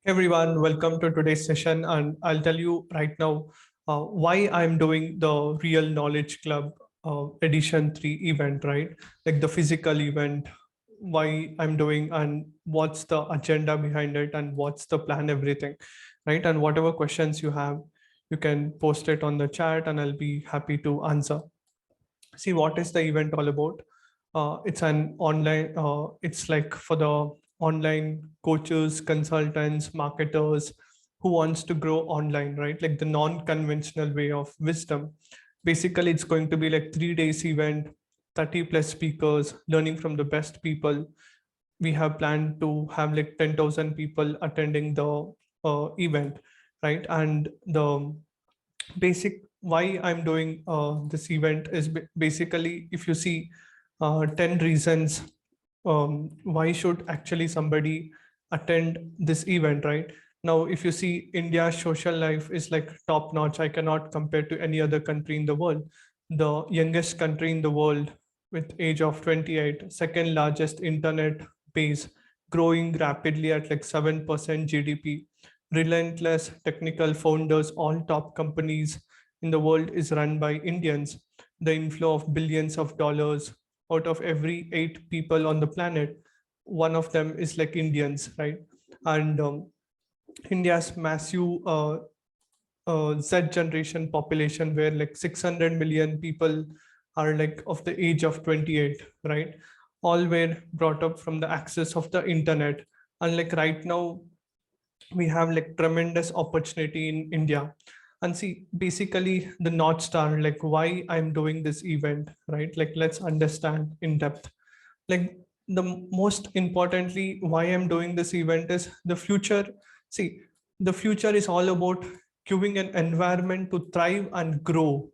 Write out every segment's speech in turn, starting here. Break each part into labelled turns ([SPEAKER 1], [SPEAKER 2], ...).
[SPEAKER 1] Everyone, welcome to today's session, and I'll tell you right now why I'm doing the Real Knowledge Club Edition 3 event, right? Like the physical event, why I'm doing, and what's the agenda behind it, and what's the plan, everything, right? And whatever questions you have, you can post it on the chat, and I'll be happy to answer. See, what is the event all about? It's an online, it's like for the online coaches, consultants, marketers who wants to grow online, right? Like the non-conventional way of wisdom. Basically, it's going to be like 3 days event, 30 plus speakers, learning from the best people. We have planned to have like 10,000 people attending the event, right? And the basic why I'm doing this event is basically, if you see 10 reasons why should actually somebody attend this event, right? Now, if you see, India's social life is like top notch. I cannot compare to any other country in the world. The youngest country in the world with age of 28, second largest internet base, growing rapidly at like 7% GDP, relentless technical founders, all top companies in the world is run by Indians. The inflow of billions of dollars, out of every 8 people on the planet, one of them is like Indians, right? And India's massive Z generation population, where like 600 million people are like of the age of 28, right? All were brought up from the access of the internet. And like right now, we have like tremendous opportunity in India. And see, basically the North Star, like why I'm doing this event, right? Like let's understand in depth. Like the most importantly, why I'm doing this event is the future. See, the future is all about giving an environment to thrive and grow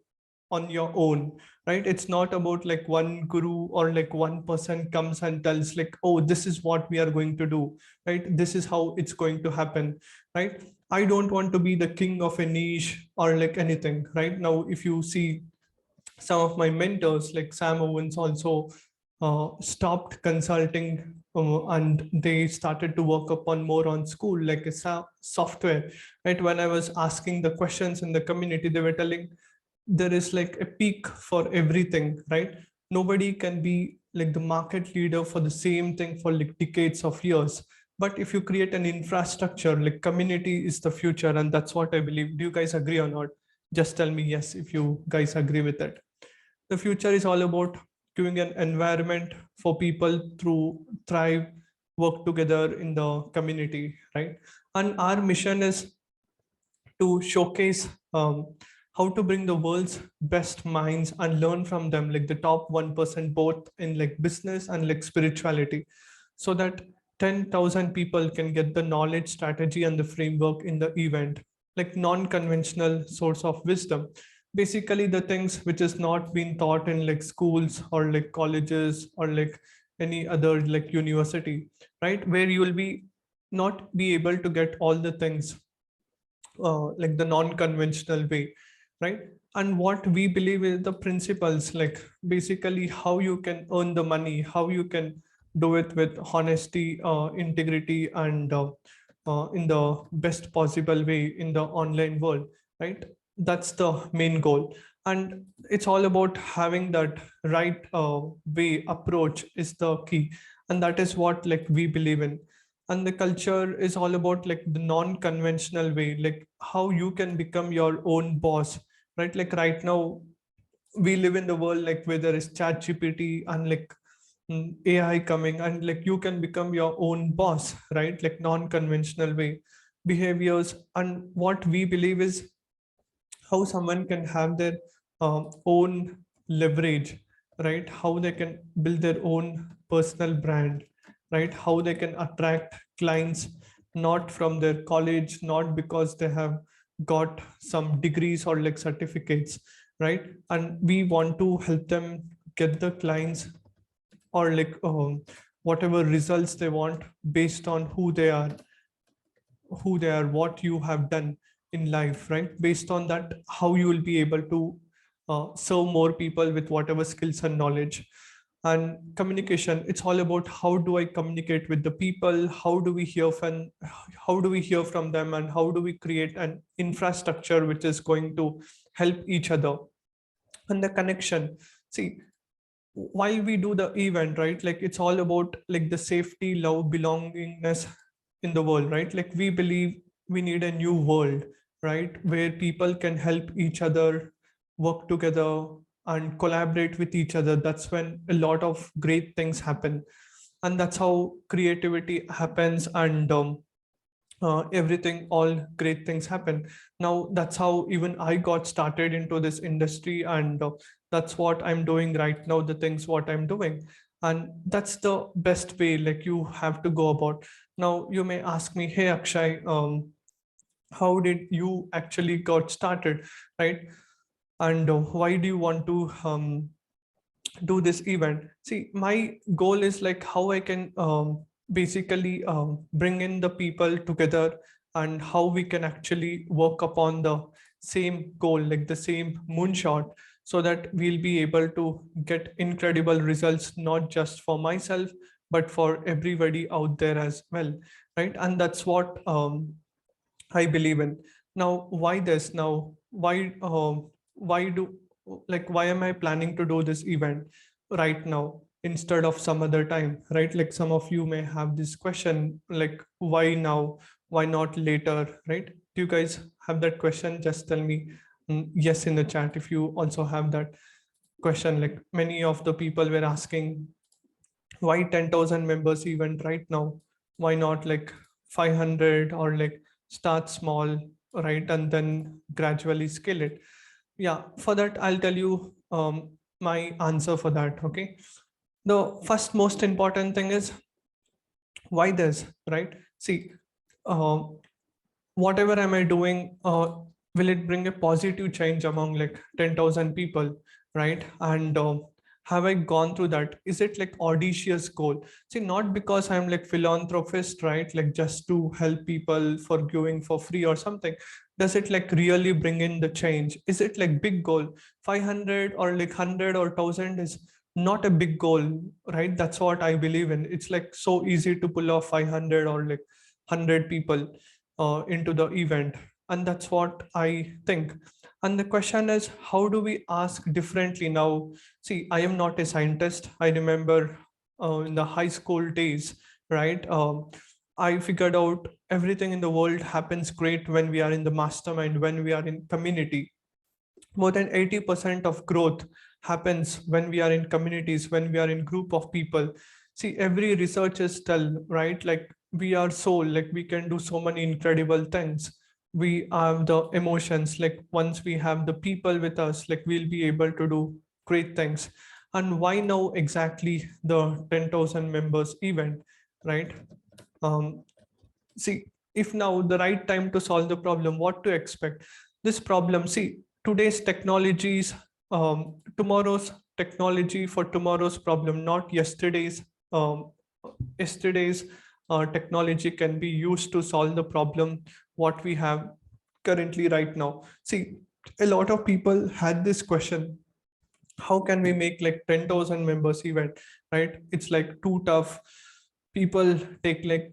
[SPEAKER 1] on your own, right? It's not about like one guru or like one person comes and tells like, oh, this is what we are going to do, right? This is how it's going to happen, right? I don't want to be the king of a niche or like anything. Right now, if you see, some of my mentors like Sam Owens also stopped consulting, and they started to work upon more on school like a software, right? When I was asking the questions in the community, they were telling there is like a peak for everything, right? Nobody can be like the market leader for the same thing for like decades of years. But if you create an infrastructure, like community is the future, and that's what I believe. Do you guys agree or not? Just tell me yes if you guys agree with it. The future is all about giving an environment for people to thrive, work together in the community, right? And our mission is to showcase how to bring the world's best minds and learn from them, like the top 1%, both in like business and like spirituality, so that 10,000 people can get the knowledge, strategy, and the framework in the event, like non-conventional source of wisdom. Basically, the things which is not being taught in like schools or like colleges or like any other like university, right? Where you will be not be able to get all the things like the non-conventional way, right? And what we believe is the principles, like basically how you can earn the money, how you can do it with honesty, integrity, and in the best possible way in the online world, right? That's the main goal. And it's all about having that right way approach is the key. And that is what like we believe in. And the culture is all about like the non-conventional way, like how you can become your own boss, right? Like right now we live in the world like where there is chat gpt and like AI coming, and like you can become your own boss, right? Like non-conventional way behaviors. And what we believe is how someone can have their own leverage, right? How they can build their own personal brand, right? How they can attract clients not from their college, not because they have got some degrees or like certificates, right? And we want to help them get the clients or like whatever results they want based on who they are, what you have done in life, right? Based on that, how you will be able to serve more people with whatever skills and knowledge. And communication, it's all about how do I communicate with the people, how do we hear from them, and how do we create an infrastructure which is going to help each other. And the connection, see, while we do the event, right, like it's all about like the safety, love, belongingness in the world, right? Like we believe we need a new world, right, where people can help each other, work together and collaborate with each other. That's when a lot of great things happen, and that's how creativity happens, and everything, all great things happen. Now that's how even I got started into this industry, and that's what I'm doing right now, the things what I'm doing. And that's the best way, like you have to go about. Now you may ask me, hey Akshay, how did you actually got started, right? And why do you want to do this event? See, my goal is like how I can basically bring in the people together, and how we can actually work upon the same goal, like the same moonshot, so that we'll be able to get incredible results, not just for myself, but for everybody out there as well, right? And that's what I believe in. Now, why this? Now, why do, like, why am I planning to do this event right now instead of some other time, right? Like some of you may have this question, like, why now? Why not later, right? Do you guys have that question? Just tell me yes in the chat if you also have that question. Like many of the people were asking, why 10,000 members event right now? Why not like 500, or like start small, right? And then gradually scale it. Yeah, for that, I'll tell you my answer for that. Okay. The first most important thing is why this, right? See, uh, whatever am I doing, will it bring a positive change among like 10,000 people, right? And have I gone through that? Is it like audacious goal? See, not because I'm like philanthropist, right? Like just to help people for giving for free or something. Does it like really bring in the change? Is it like big goal? 500 or like 100 or 1,000 is not a big goal, right? That's what I believe in. It's like so easy to pull off 500 or like 100 people into the event, and that's what I think. And the question is, how do we ask differently now? See, I am not a scientist. I remember in the high school days, right? I figured out everything in the world happens great when we are in the mastermind, when we are in community. More than 80% of growth happens when we are in communities, when we are in group of people. See, every researchers tell, right, like we are soul, like we can do so many incredible things. We have the emotions, like once we have the people with us, like we'll be able to do great things. And why now exactly the 10,000 members event, right? um, See, if now the right time to solve the problem, what to expect? This problem, see, today's technologies, tomorrow's technology for tomorrow's problem, not yesterday's. Um, yesterday's technology can be used to solve the problem what we have currently right now. See, a lot of people had this question, how can we make like 10,000 members event, right? It's like too tough. People take like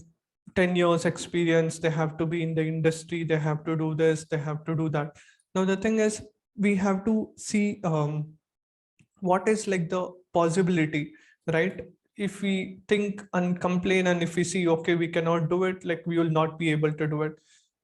[SPEAKER 1] 10 years experience, they have to be in the industry, they have to do this, they have to do that. Now the thing is, we have to see what is like the possibility, right? If we think and complain, and if we see, okay, we cannot do it, like we will not be able to do it.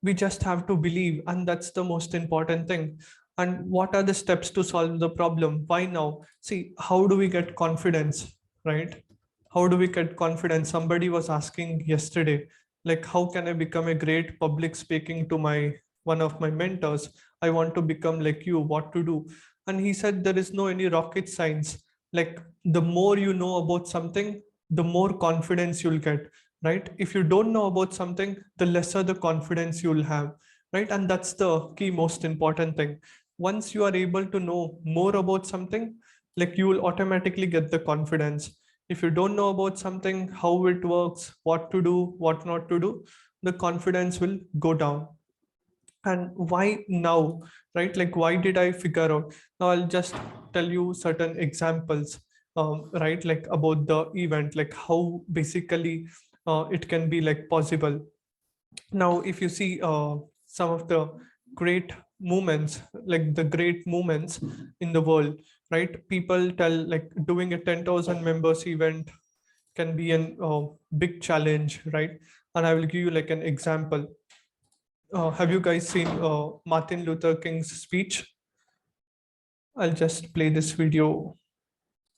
[SPEAKER 1] We just have to believe, and that's the most important thing. And what are the steps to solve the problem? Why now? See, how do we get confidence, right? How do we get confidence? Somebody was asking yesterday, like, how can I become a great public speaking to my one of my mentors? I want to become like you, what to do? And he said there is no any rocket science. Like the more you know about something, the more confidence you'll get, right? If you don't know about something, the lesser the confidence you'll have, right? And that's the key most important thing. Once you are able to know more about something, like you will automatically get the confidence. If you don't know about something, how it works, what to do, what not to do, the confidence will go down. And why now, right? Like why did I figure out? Now I'll just tell you certain examples. right? Like about the event, like how basically it can be like possible. Now, if you see some of the great moments, like the great moments in the world, right? People tell like doing a 10,000 members event can be an big challenge, right? And I will give you like an example. Have you guys seen Martin Luther King's speech? I'll just play this video.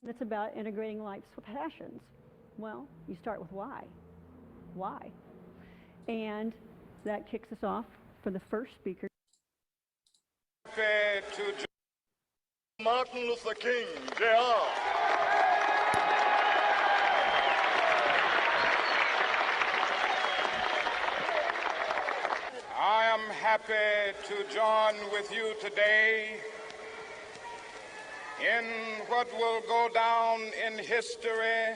[SPEAKER 2] It's about integrating life's passions. Well, you start with why. Why? And that kicks us off for the first speaker.
[SPEAKER 3] To Martin Luther King, Jr. I am happy to join with you today in what will go down in history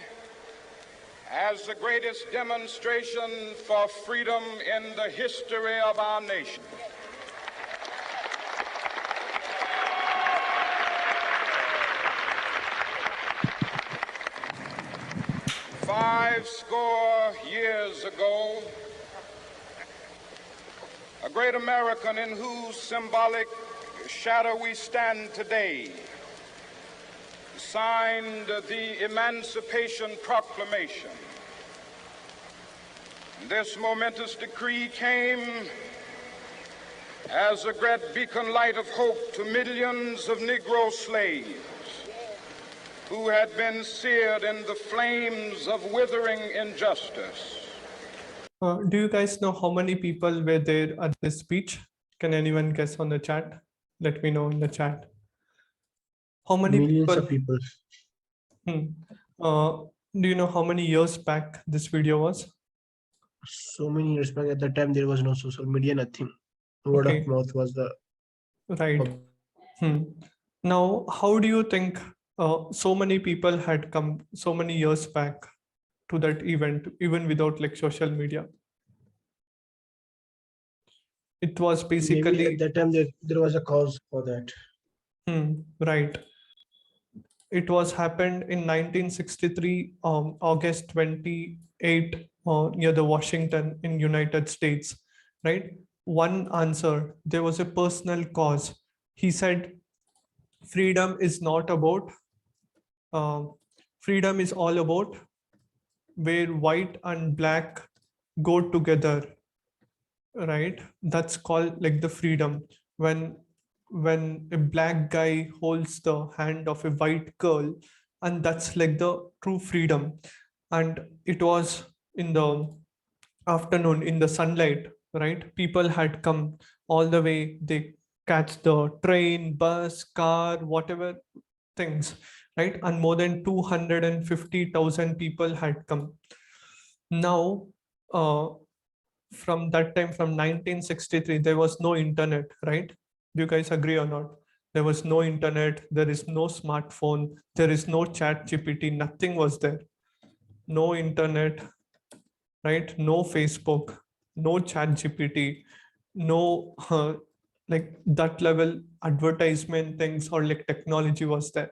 [SPEAKER 3] as the greatest demonstration for freedom in the history of our nation. Five score years ago, a great American in whose symbolic shadow we stand today signed the Emancipation Proclamation. This momentous decree came as a great beacon light of hope to millions of Negro slaves who had been seared in the flames of withering injustice.
[SPEAKER 1] Do you guys know how many people were there at this speech? Can anyone guess on the chat? Let me know in the chat. How many
[SPEAKER 4] Millions of people.
[SPEAKER 1] Do you know how many years back this video was?
[SPEAKER 4] So many years back, at that time there was no social media, nothing. Word
[SPEAKER 1] Okay.
[SPEAKER 4] of mouth was the
[SPEAKER 1] Right. Now, how do you think so many people had come so many years back to that event, even without like social media? It was
[SPEAKER 4] maybe
[SPEAKER 1] basically
[SPEAKER 4] at that time there was a cause for that.
[SPEAKER 1] right. It was happened in 1963, August 28, near the Washington in United States, right? One answer, there was a personal cause. He said, freedom is not about, freedom is all about where white and black go together, right? That's called like the freedom. When a black guy holds the hand of a white girl, and that's like the true freedom. And it was in the afternoon in the sunlight, right? People had come all the way, they catch the train, bus, car, whatever things, right? And more than 250,000 people had come. Now from that time, from 1963, there was no internet, right? Do you guys agree or not? There was no internet, there is no smartphone, there is no chat GPT, nothing was there. No internet, right? No Facebook, no chat GPT, no like that level advertisement things or like technology was there.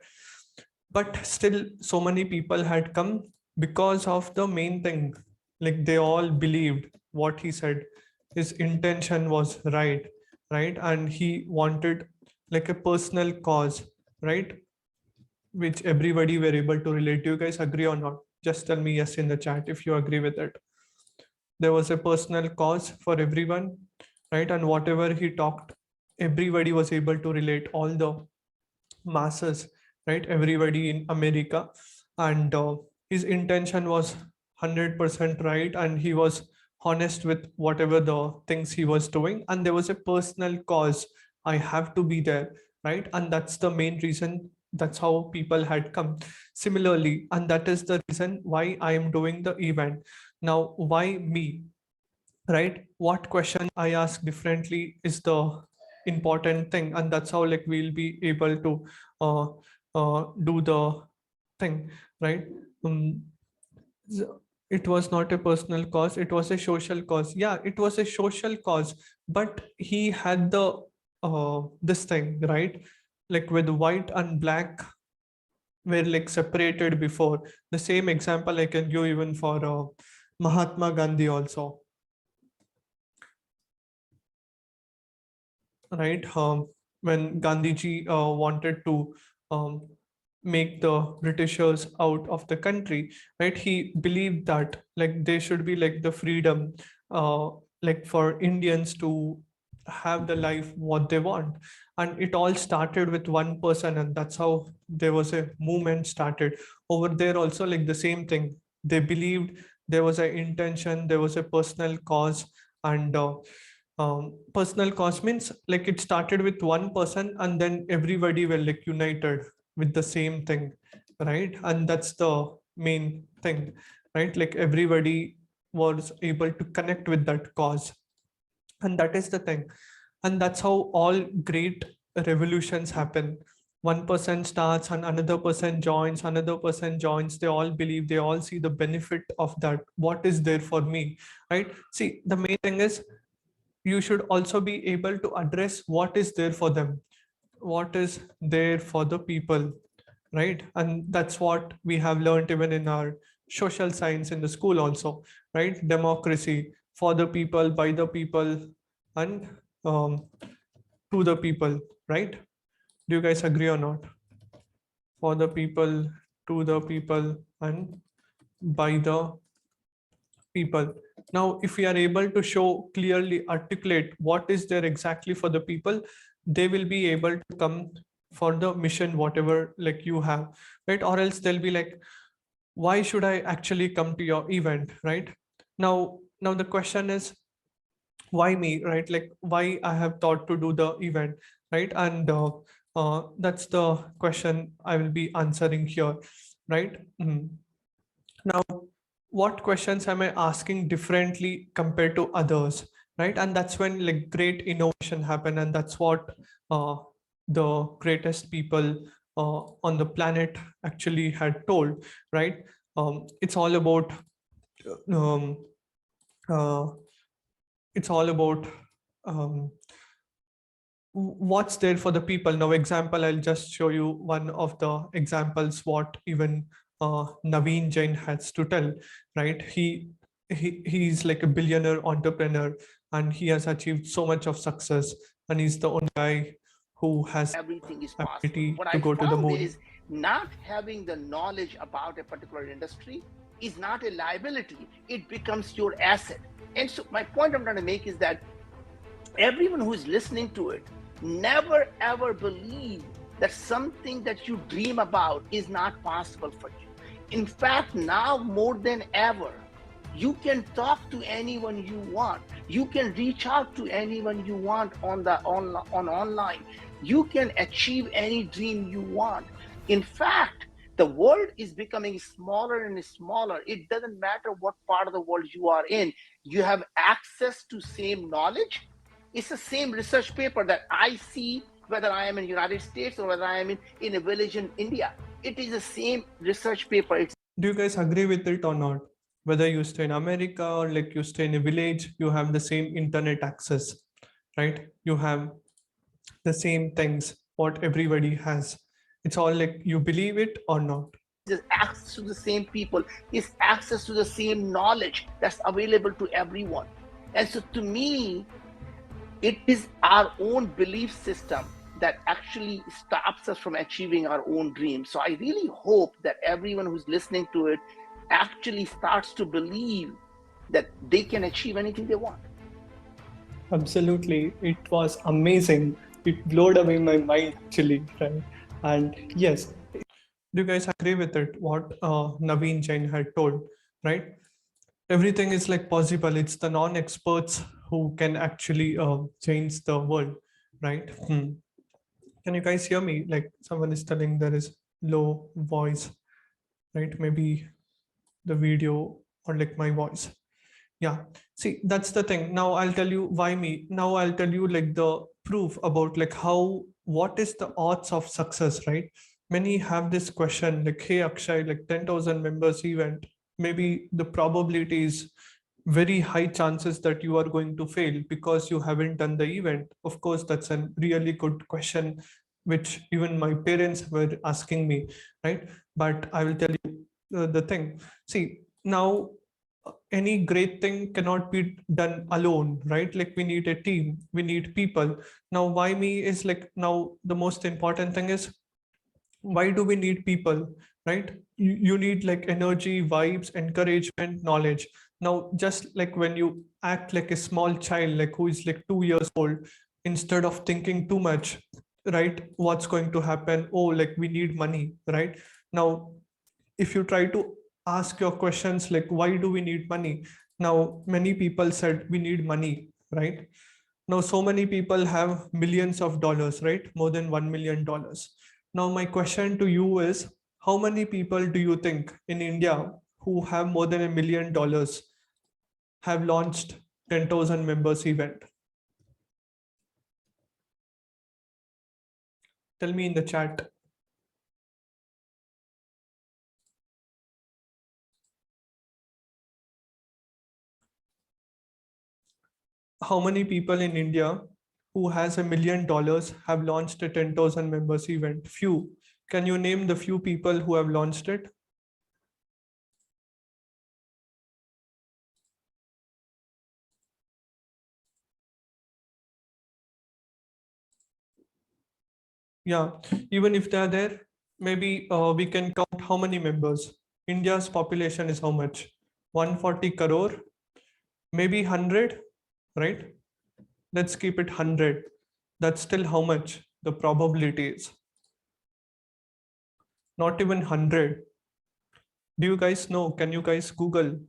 [SPEAKER 1] But still so many people had come because of the main thing, like they all believed what he said. His intention was right, and he wanted like a personal cause, right, which everybody were able to relate. Do you guys agree or not? Just tell me yes in the chat if you agree with it. There was a personal cause for everyone, right? And whatever he talked, everybody was able to relate, all the masses, right? Everybody in America. And his intention was 100% right, and he was honest with whatever the things he was doing, and there was a personal cause. I have to be there, right? And that's the main reason. That's how people had come similarly, and that is the reason why I am doing the event. Now, why me, right? What question I ask differently is the important thing, and that's how like we'll be able to do the thing, right? It was not a personal cause, it was a social cause. Yeah, it was a social cause, but he had the this thing, right? Like with white and black were like separated before. The same example I can give even for Mahatma Gandhi also, right? When Gandhiji wanted to um, make the Britishers out of the country, right? He believed that like there should be like the freedom, like for Indians to have the life what they want. And it all started with one person, and that's how there was a movement started. Over there also, like the same thing. They believed there was an intention, there was a personal cause, and personal cause means like it started with one person and then everybody were like united with the same thing, right? And that's the main thing, right? Like everybody was able to connect with that cause, and that is the thing. And that's how all great revolutions happen. One person starts and another person joins, another person joins, they all believe, they all see the benefit of that, what is there for me, right? See, the main thing is you should also be able to address what is there for them, what is there for the people, right? And that's what we have learned even in our social science in the school also, right? Democracy, for the people, by the people, and um, to the people, right? Do you guys agree or not? For the people, to the people, and by the people. Now, if we are able to show clearly articulate what is there exactly for the people, they will be able to come for the mission, whatever like you have, right? Or else they'll be like, why should I actually come to your event, right? Now the question is, why me, right? Like why I have thought to do the event, right? And that's the question I will be answering here, right? Now, what questions am I asking differently compared to others, right? And that's when like great innovation happen, and that's what the greatest people on the planet actually had told, right? It's all about um, uh, it's all about um, what's there for the people. Now example, I'll just show you one of the examples what even Naveen Jain has to tell, right? He's like a billionaire entrepreneur, and he has achieved so much of success, and he's the only guy who has
[SPEAKER 5] everything is possible.
[SPEAKER 1] ability
[SPEAKER 5] What
[SPEAKER 1] to
[SPEAKER 5] I
[SPEAKER 1] go to the
[SPEAKER 5] found
[SPEAKER 1] moon.
[SPEAKER 5] is not having the knowledge about a particular industry is not a liability. It becomes your asset. And so my point I'm trying to make is that everyone who is listening to it, never ever believe that something that you dream about is not possible for you. In fact, now more than ever, you can talk to anyone you want. You can reach out to anyone you want on online. You can achieve any dream you want. In fact, the world is becoming smaller and smaller. It doesn't matter what part of the world you are in. You have access to same knowledge. It's the same research paper that I see whether I am in the United States or whether I am in a village in India. It is the same research paper.
[SPEAKER 1] Do you guys agree with it or not? Whether you stay in America or like you stay in a village, you have the same internet access, right? You have the same things what everybody has. It's all like you believe it or not.
[SPEAKER 5] Is access to the same people, is access to the same knowledge that's available to everyone. And so to me, it is our own belief system that actually stops us from achieving our own dreams. So I really hope that everyone who's listening to it actually starts to believe that they can achieve anything they want.
[SPEAKER 1] Absolutely. It was amazing. It blew away my mind actually, right? And yes, do you guys agree with it? What Naveen Jain had told, right? Everything is like possible. It's the non-experts who can actually change the world, right? Can you guys hear me? Like someone is telling there is low voice, right? Maybe the video or like my voice. Yeah, see, that's the thing. Now I'll tell you why me. Now I'll tell you like the proof about like how, what is the odds of success, right? Many have this question like, hey Akshay, like 10,000 members event, maybe the probability is very high chances that you are going to fail because you haven't done the event. Of course, that's a really good question which even my parents were asking me, right? But I will tell you the thing. See, now any great thing cannot be done alone, right? Like we need a team, we need people. Now, why me is like, now the most important thing is, why do we need people, right? You need like energy, vibes, encouragement, knowledge. Now just like when you act like a small child, like who is like 2 years old, instead of thinking too much, right, what's going to happen, oh, like we need money, right? Now if you try to ask your questions like why do we need money, now many people said we need money, right? Now so many people have millions of dollars, right? More than $1 million. Now my question to you is, how many people do you think in India who have more than $1 million have launched 10,000 members event? Tell me in the chat. How many people in India who has $1 million have launched a 10,000 members event? Few. Can you name the few people who have launched it? Yeah, even if they're there, maybe we can count how many members. India's population is how much? 140 crore, maybe 100, right? Let's keep it 100. That's still how much the probability is. Not even 100. Do you guys know? Can you guys Google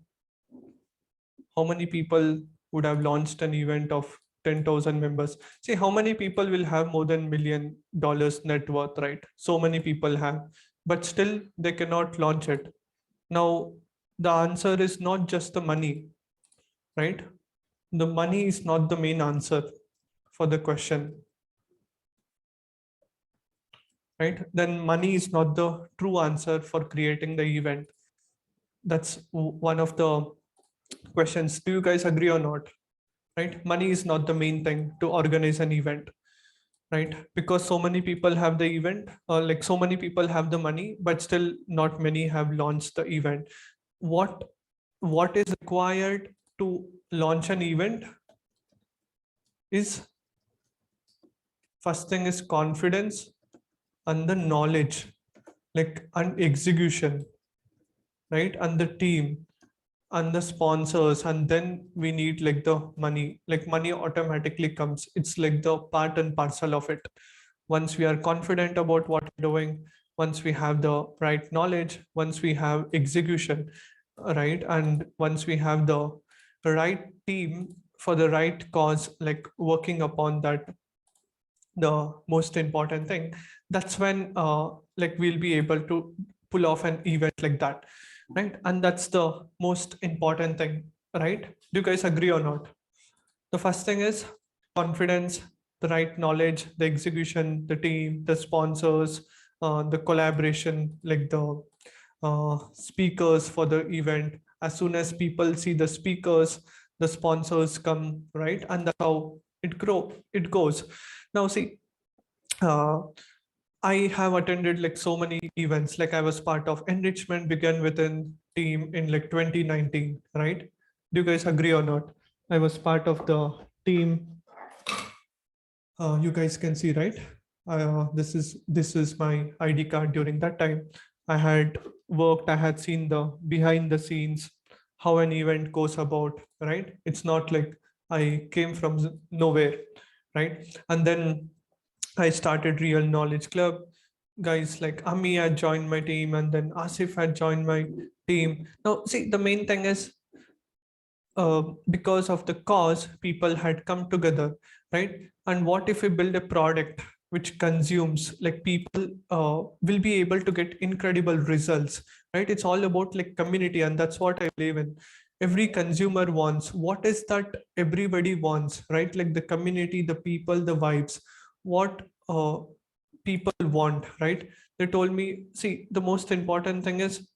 [SPEAKER 1] how many people would have launched an event of 10,000 members? See, how many people will have more than $1 million net worth, right? So many people have, but still they cannot launch it. Now, the answer is not just the money, right? The money is not the main answer for the question, right? Then money is not the true answer for creating the event. That's one of the questions. Do you guys agree or not? Right? Money is not the main thing to organize an event, right? Because so many people have the event, or like so many people have the money, but still not many have launched the event. What is required to launch an event is, first thing is confidence, and the knowledge, like, and execution, right? And the team and the sponsors, and then we need like the money. Like money automatically comes, it's like the part and parcel of it. Once we are confident about what we're doing, once we have the right knowledge, once we have execution, right, and once we have the right team for the right cause, like working upon that, the most important thing, that's when like we'll be able to pull off an event like that, right? And that's the most important thing, right? Do you guys agree or not? The first thing is confidence, the right knowledge, the execution, the team, the sponsors, the collaboration, like the speakers for the event. As soon as people see the speakers, the sponsors come, right? And that's how it goes. Now see, I have attended like so many events. Like I was part of Enrichment Began Within team in like 2019, right? Do you guys agree or not? I was part of the team. You guys can see, right? This is my ID card. During that time, I had worked. I had seen the behind the scenes, how an event goes about, right? It's not like I came from nowhere, right? And then I started Real Knowledge Club. Guys like Ami had joined my team, and then Asif had joined my team. Now, see, the main thing is because of the cause, people had come together, right? And what if we build a product which consumes, like people will be able to get incredible results, right? It's all about like community, and that's what I believe in. Every consumer wants, what is that everybody wants, right? Like the community, the people, the vibes, what people want, right? They told me, see, the most important thing is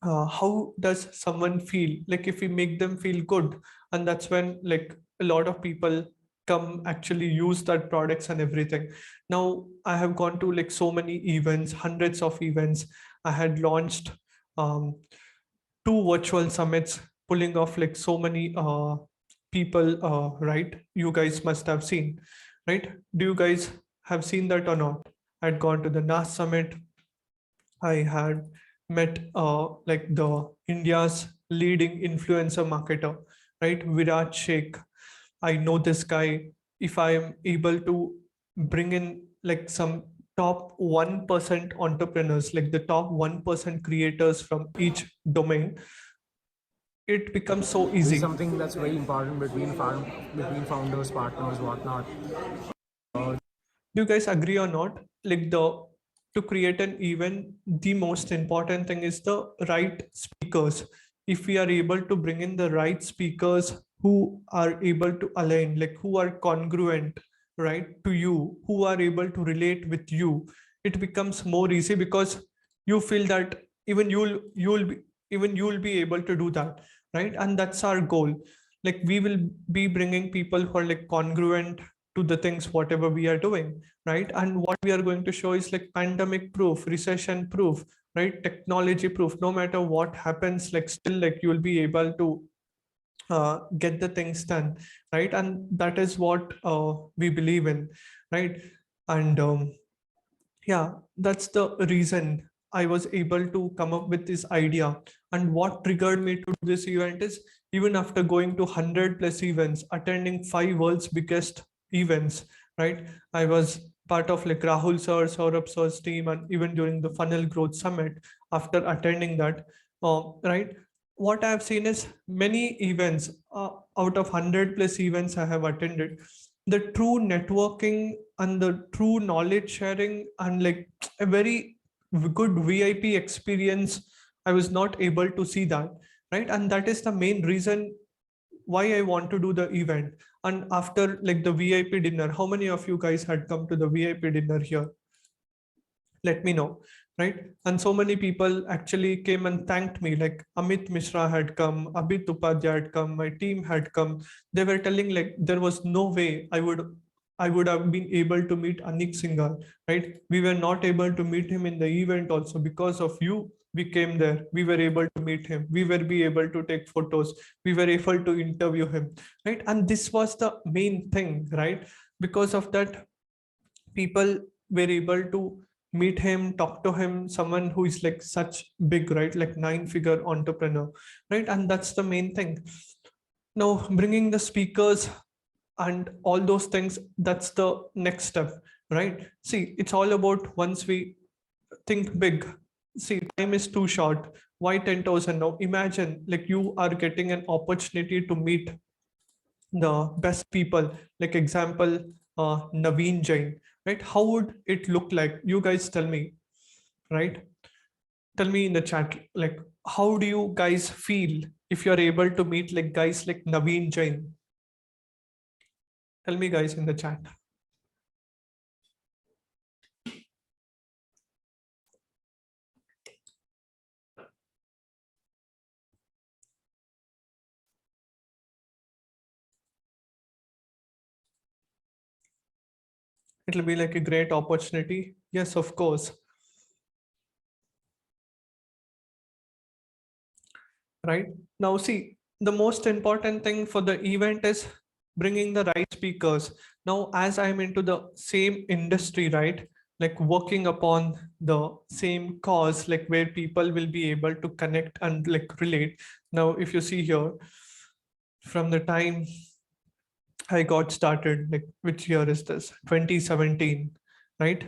[SPEAKER 1] how does someone feel, like if we make them feel good. And that's when like a lot of people come actually use that products and everything. Now I have gone to like so many events, hundreds of events. I had launched 2 virtual summits, pulling off like so many people, right? You guys must have seen, right? Do you guys have seen that or not? I'd gone to the NAS summit. I had met like the India's leading influencer marketer, right? Virat Sheikh. I know this guy. If I am able to bring in like some top 1% entrepreneurs, like the top 1% creators from each domain, it becomes so
[SPEAKER 6] This is
[SPEAKER 1] easy.
[SPEAKER 6] something that's very important between founders, partners, whatnot.
[SPEAKER 1] Do you guys agree or not? Like to create an event, the most important thing is the right speakers. If we are able to bring in the right speakers who are able to align, like who are congruent, right, to you, who are able to relate with you, it becomes more easy because you feel that even you'll be able to do that, right? And that's our goal. Like we will be bringing people who are like congruent to the things whatever we are doing, right? And what we are going to show is like pandemic proof, recession proof, right? Technology proof. No matter what happens, like still like you will be able to get the things done, right? And that is what we believe in, right? And yeah, that's the reason I was able to come up with this idea. And what triggered me to do this event is, even after going to 100+ events, attending 5 world's biggest events, right? I was part of like Rahul sir, Saurabh sir's team, and even during the Funnel Growth Summit, after attending that, right? What I've seen is many events, out of 100+ events I have attended, the true networking and the true knowledge sharing and like a very good VIP experience, I was not able to see that, right? And that is the main reason why I want to do the event. And after like the VIP dinner, how many of you guys had come to the VIP dinner here? Let me know, right? And so many people actually came and thanked me, like Amit Mishra had come, Abhit Upadhyay had come, my team had come. They were telling like there was no way I would have been able to meet Anik Singhal, right? We were not able to meet him in the event also because of you. We came there, we were able to meet him, we were be able to take photos, we were able to interview him, right? And this was the main thing, right? Because of that, people were able to meet him, talk to him, someone who is like such big, right? Like 9-figure entrepreneur, right? And that's the main thing. Now, bringing the speakers and all those things, that's the next step, right? See, it's all about once we think big. See, time is too short. Why 10,000 now? Imagine like you are getting an opportunity to meet the best people, like example, Naveen Jain, right? How would it look like? You guys tell me, right? Tell me in the chat, like, how do you guys feel if you're able to meet like guys like Naveen Jain? Tell me guys in the chat. It'll be like a great opportunity. Yes, of course. Right now, see, the most important thing for the event is bringing the right speakers. Now, as I'm into the same industry, right, like working upon the same cause, like where people will be able to connect and like relate. Now, if you see here, from the time I got started, like which year is this? 2017, right?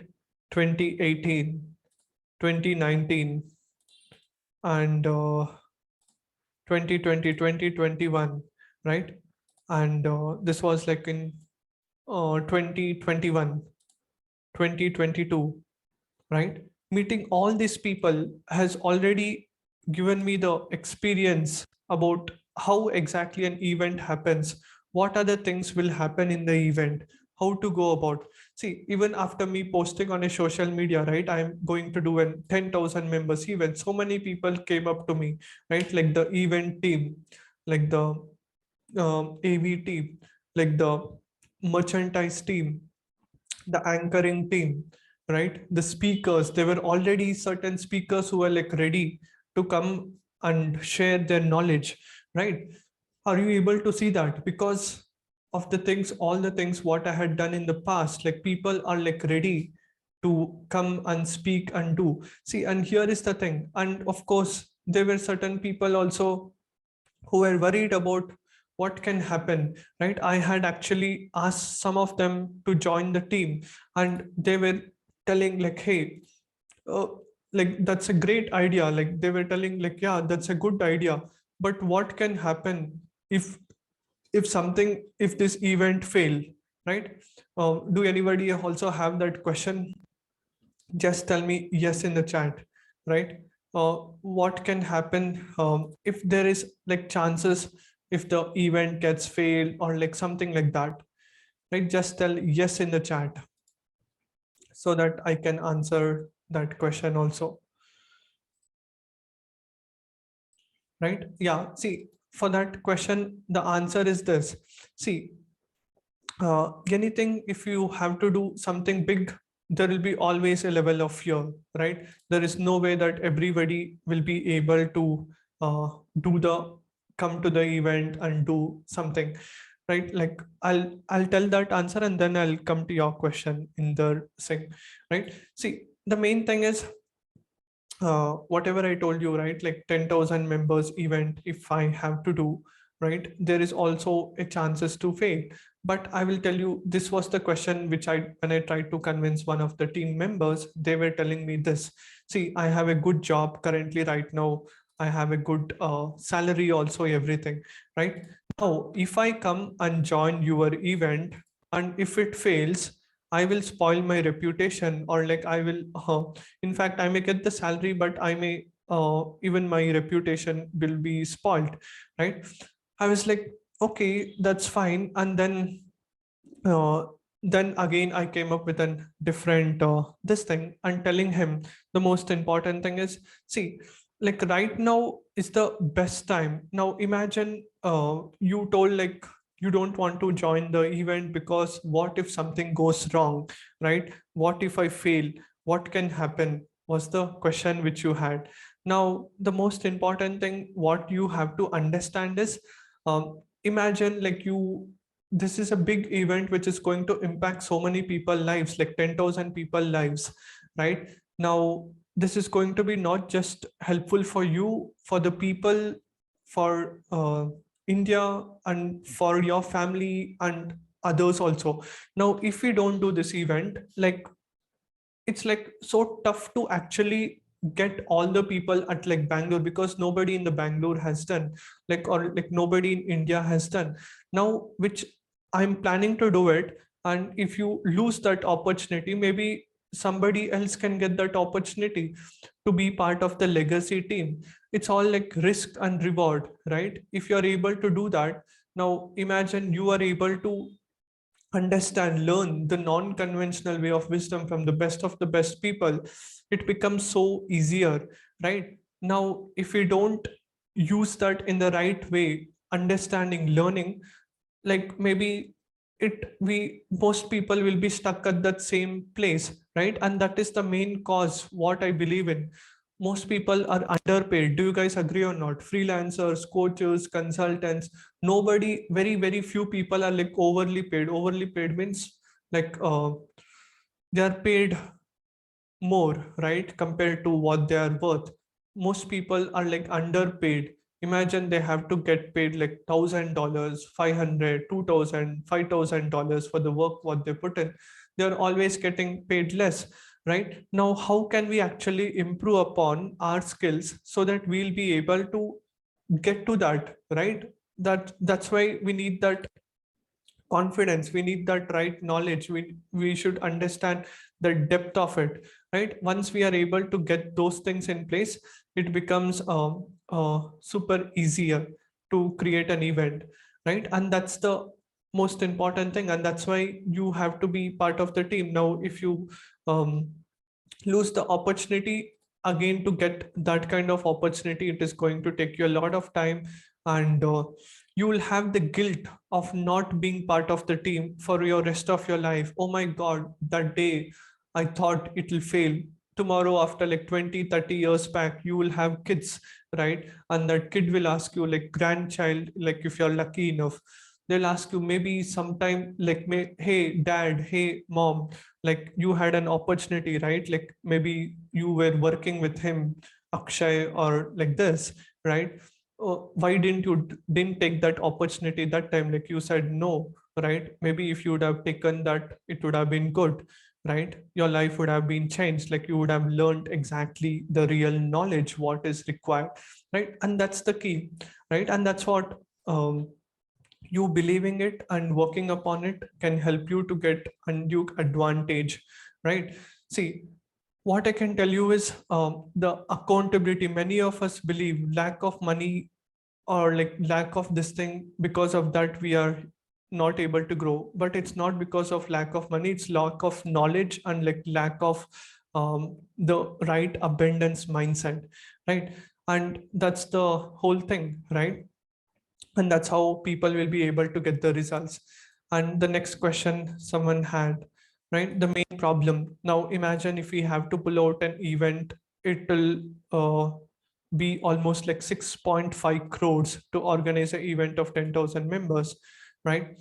[SPEAKER 1] 2018, 2019, and 2020, 2021, right? And this was like in 2021, 2022, right? Meeting all these people has already given me the experience about how exactly an event happens, what other things will happen in the event, how to go about. See, even after me posting on a social media, right, I'm going to do an 10,000 members event. So many people came up to me, right? Like the event team, like the AV team, like the merchandise team, the anchoring team, right? The speakers, there were already certain speakers who were like ready to come and share their knowledge, right? Are you able to see that? Because of the things, all the things what I had done in the past, like people are like ready to come and speak and do. See, and here is the thing. And of course, there were certain people also who were worried about what can happen, right? I had actually asked some of them to join the team, and they were telling like, hey, uh, like that's a great idea. Like they were telling like, yeah, that's a good idea. But what can happen if something, if this event fail, right? Do anybody also have that question? Just tell me yes in the chat, right? What can happen if there is like chances if the event gets failed or like something like that, right? Just tell yes in the chat so that I can answer that question also, right? Yeah, see, for that question, the answer is this. See, anything, if you have to do something big, there will be always a level of fear, right? There is no way that everybody will be able to uh, do the come to the event and do something, right? Like I'll tell that answer and then I'll come to your question in the thing, right? See, the main thing is whatever I told you, right? Like 10,000 members event, if I have to do, right? There is also a chances to fail. But I will tell you, this was the question which when I tried to convince one of the team members, they were telling me this. See, I have a good job currently right now. I have a good salary also, everything, right? Now, if I come and join your event and if it fails, I will spoil my reputation, or like I will, in fact, I may get the salary, but I may, even my reputation will be spoiled, right? I was like, okay, that's fine. And then again, I came up with a different, this thing, and telling him the most important thing is, see, like right now is the best time. Now imagine you told like, you don't want to join the event because what if something goes wrong, right? What if I fail? What can happen? Was the question which you had. Now, the most important thing, what you have to understand is, imagine like this is a big event which is going to impact so many people lives, like 10,000 people lives, right? Now, this is going to be not just helpful for you, for the people, for India, and for your family and others also. Now, if we don't do this event, like it's like so tough to actually get all the people at like Bangalore, because nobody in the Bangalore has done, like, or like nobody in India has done. Now, which I'm planning to do it. And if you lose that opportunity, maybe somebody else can get that opportunity to be part of the legacy team. It's all like risk and reward, right? If you're able to do that, now imagine you are able to understand, learn the non-conventional way of wisdom from the best of the best people. It becomes so easier, right? Now, if we don't use that in the right way, understanding, learning, like maybe most people will be stuck at that same place, right? And that is the main cause, what I believe in. Most people are underpaid. Do you guys agree or not? Freelancers, coaches, consultants, nobody, very few people are like overly paid. Overly paid means like they are paid more, right, compared to what they are worth. Most people are like underpaid. Imagine they have to get paid like $1,000, 500, 2,000, $5,000 for the work what they put in. They're always getting paid less, right? Now, how can we actually improve upon our skills so that we'll be able to get to that, right? That's why we need that confidence, we need that right knowledge, we should understand the depth of it, right? Once we are able to get those things in place, it becomes super easier to create an event, right? And that's the most important thing, and that's why you have to be part of the team. Now, if you lose the opportunity again, to get that kind of opportunity, it is going to take you a lot of time, and you will have the guilt of not being part of the team for your rest of your life. Oh my God, that day I thought it will fail. Tomorrow, after like 20, 30 years back, you will have kids, right? And that kid will ask you, like grandchild, like if you're lucky enough, they'll ask you maybe sometime like, hey dad, hey mom, like you had an opportunity, right? Like maybe you were working with him, Akshay, or like this, right? Why didn't take that opportunity that time? Like you said no, right? Maybe if you would have taken that, it would have been good, right? Your life would have been changed. Like you would have learned exactly the real knowledge what is required, right? And that's the key, right? And that's what you believing it and working upon it can help you to get undue advantage, right? See, what I can tell you is the accountability. Many of us believe lack of money or like lack of this thing, because of that we are not able to grow. But it's not because of lack of money, it's lack of knowledge and like lack of the right abundance mindset, right? And that's the whole thing, right? And that's how people will be able to get the results. And the next question someone had, right, the main problem. Now imagine if we have to pull out an event, it will be almost like 6.5 crores to organize an event of 10,000 members, right?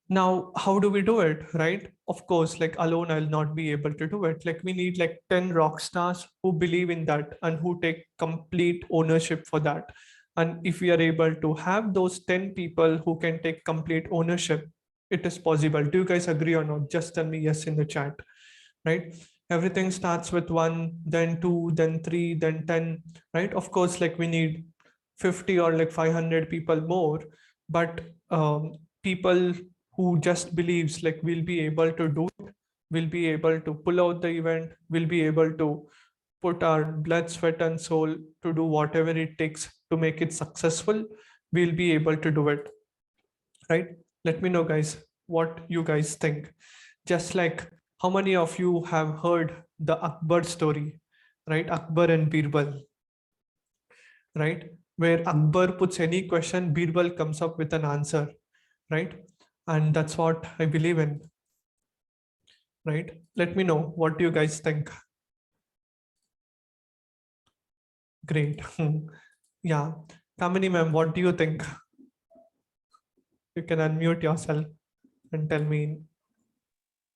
[SPEAKER 1] Now how do we do it, right? Of course, like alone I'll not be able to do it. Like we need like 10 rock stars who believe in that and who take complete ownership for that. And if we are able to have those 10 people who can take complete ownership, it is possible. Do you guys agree or not? Just tell me yes in the chat, right? Everything starts with 1, then 2, then 3, then 10, right? Of course, like we need 50 or like 500 people more, but people who just believes like we'll be able to do it, will be able to pull out the event, will be able to put our blood, sweat, and soul to do whatever it takes to make it successful, we'll be able to do it, right? Let me know, guys, what you guys think. Just like how many of you have heard the Akbar story, right? Akbar and Birbal, right? Where Akbar puts any question, Birbal comes up with an answer, right? And that's what I believe in, right? Let me know what do you guys think. Great. Yeah. Kamini ma'am, what do you think? You can unmute yourself and tell me.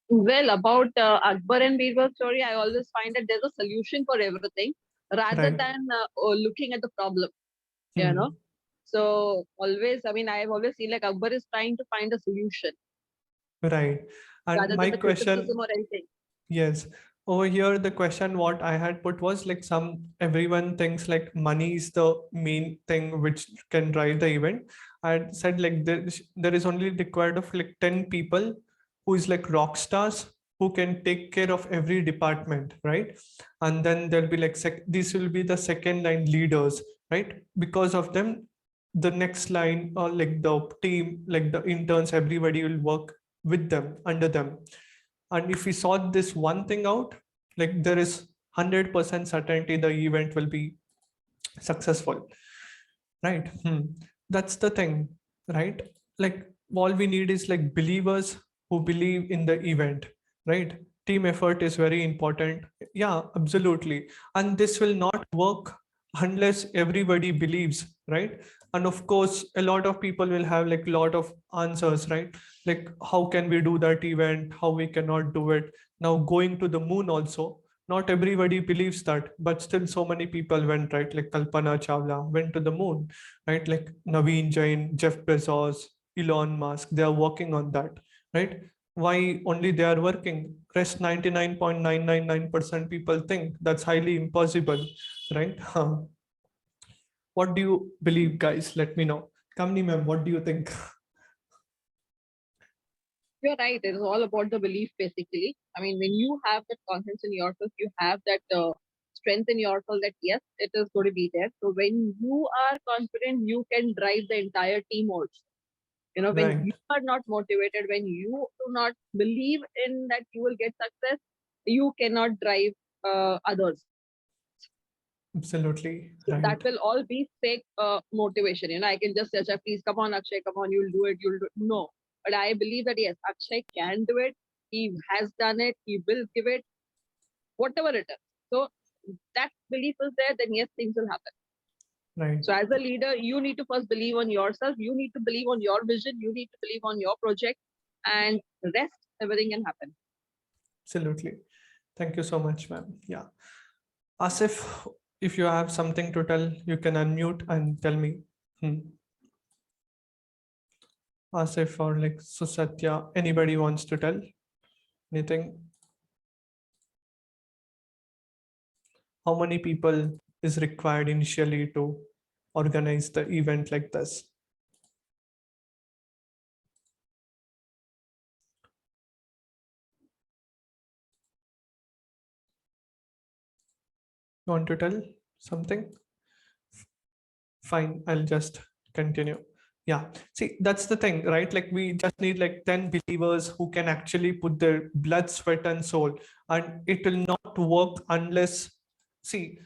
[SPEAKER 7] Well, about Akbar and Birbal story, I always find that there's a solution for everything rather
[SPEAKER 1] Right.
[SPEAKER 7] than looking at the problem, you
[SPEAKER 1] Hmm.
[SPEAKER 7] know. So always, I mean, I've always seen like Akbar is trying to find a solution
[SPEAKER 1] Right. And
[SPEAKER 7] rather
[SPEAKER 1] my
[SPEAKER 7] than the
[SPEAKER 1] question,
[SPEAKER 7] criticism or anything.
[SPEAKER 1] yes, over here, the question what I had put was like everyone thinks like money is the main thing which can drive the event. I said like there is only required of like 10 people who is like rock stars who can take care of every department, right? And then there'll be like these will be the second line leaders, right? Because of them, the next line or like the team, like the interns, everybody will work with them, under them. And if we sort this one thing out, like there is 100% certainty the event will be successful, right? That's the thing, right? Like all we need is like believers who believe in the event, right? Team effort is very important. Yeah, absolutely. And this will not work unless everybody believes, right? And of course, a lot of people will have like a lot of answers, right? Like how can we do that event, how we cannot do it. Now going to the moon also, not everybody believes that, but still so many people went, right? Like Kalpana Chawla went to the moon, right? Like Naveen Jain, Jeff Bezos, Elon Musk, they are working on that, right? Why only they are working? Rest 99.999% people think that's highly impossible, right? What do you believe, guys? Let me know. Kamini ma'am, what do you think?
[SPEAKER 7] You're right. It is all about the belief, basically. I mean, when you have that confidence in yourself, you have that strength in yourself that yes, it is going to be there. So when you are confident, you can drive the entire team also. You know, when you
[SPEAKER 1] Right.
[SPEAKER 7] are not motivated, when you do not believe in that you will get success, you cannot drive others.
[SPEAKER 1] Absolutely
[SPEAKER 7] So
[SPEAKER 1] right.
[SPEAKER 7] that will all be fake motivation. I can just say, please come on, Akshay, come on, you'll do it, you'll do it. No. But I believe that yes, Akshay can do it. He has done it. He will give it, whatever it is. So that belief is there, then yes, things will happen.
[SPEAKER 1] Right.
[SPEAKER 7] So as a leader, you need to first believe on yourself. You need to believe on your vision. You need to believe on your project, and the rest, everything can happen.
[SPEAKER 1] Absolutely. Thank you so much, ma'am. Yeah. Asif, if you have something to tell, you can unmute and tell me. Asif or like Susatya, anybody wants to tell anything? How many people is required initially to organize the event like this? You want to tell something? Fine, I'll just continue. Yeah, see, that's the thing, right? Like we just need like 10 believers who can actually put their blood, sweat and soul, and it will not work unless, see,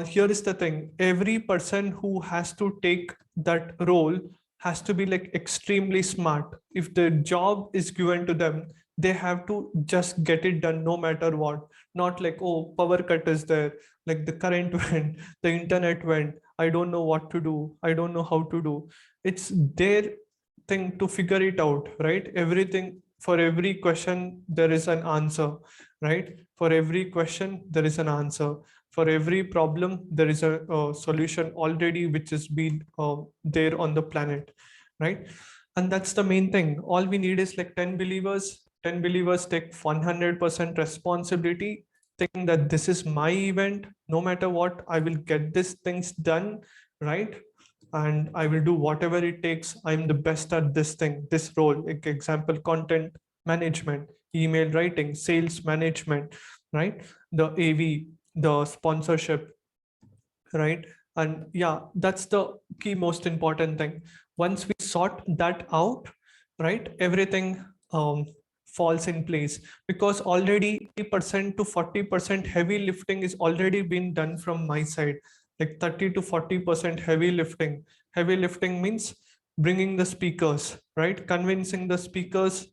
[SPEAKER 1] here is the thing, every person who has to take that role has to be like extremely smart. If the job is given to them, they have to just get it done no matter what. Not like, oh, power cut is there, like the current went, the internet went, I don't know what to do, I don't know how to do. It's their thing to figure it out, right? Everything, for every question there is an answer, right? For every question there is an answer. For every problem there is a solution already which has been there on the planet, right? And that's the main thing. All we need is like 10 believers. 10 believers take 100% responsibility, thinking that this is my event, no matter what, I will get these things done, right? And I will do whatever it takes. I'm the best at this thing, this role. Like example, content management, email writing, sales management, right? The AV, the sponsorship, right? And yeah, that's the key most important thing. Once we sort that out, right, everything falls in place, because already 80% to 40% heavy lifting is already been done from my side. Like 30 to 40% heavy lifting. Heavy lifting means bringing the speakers, right? Convincing the speakers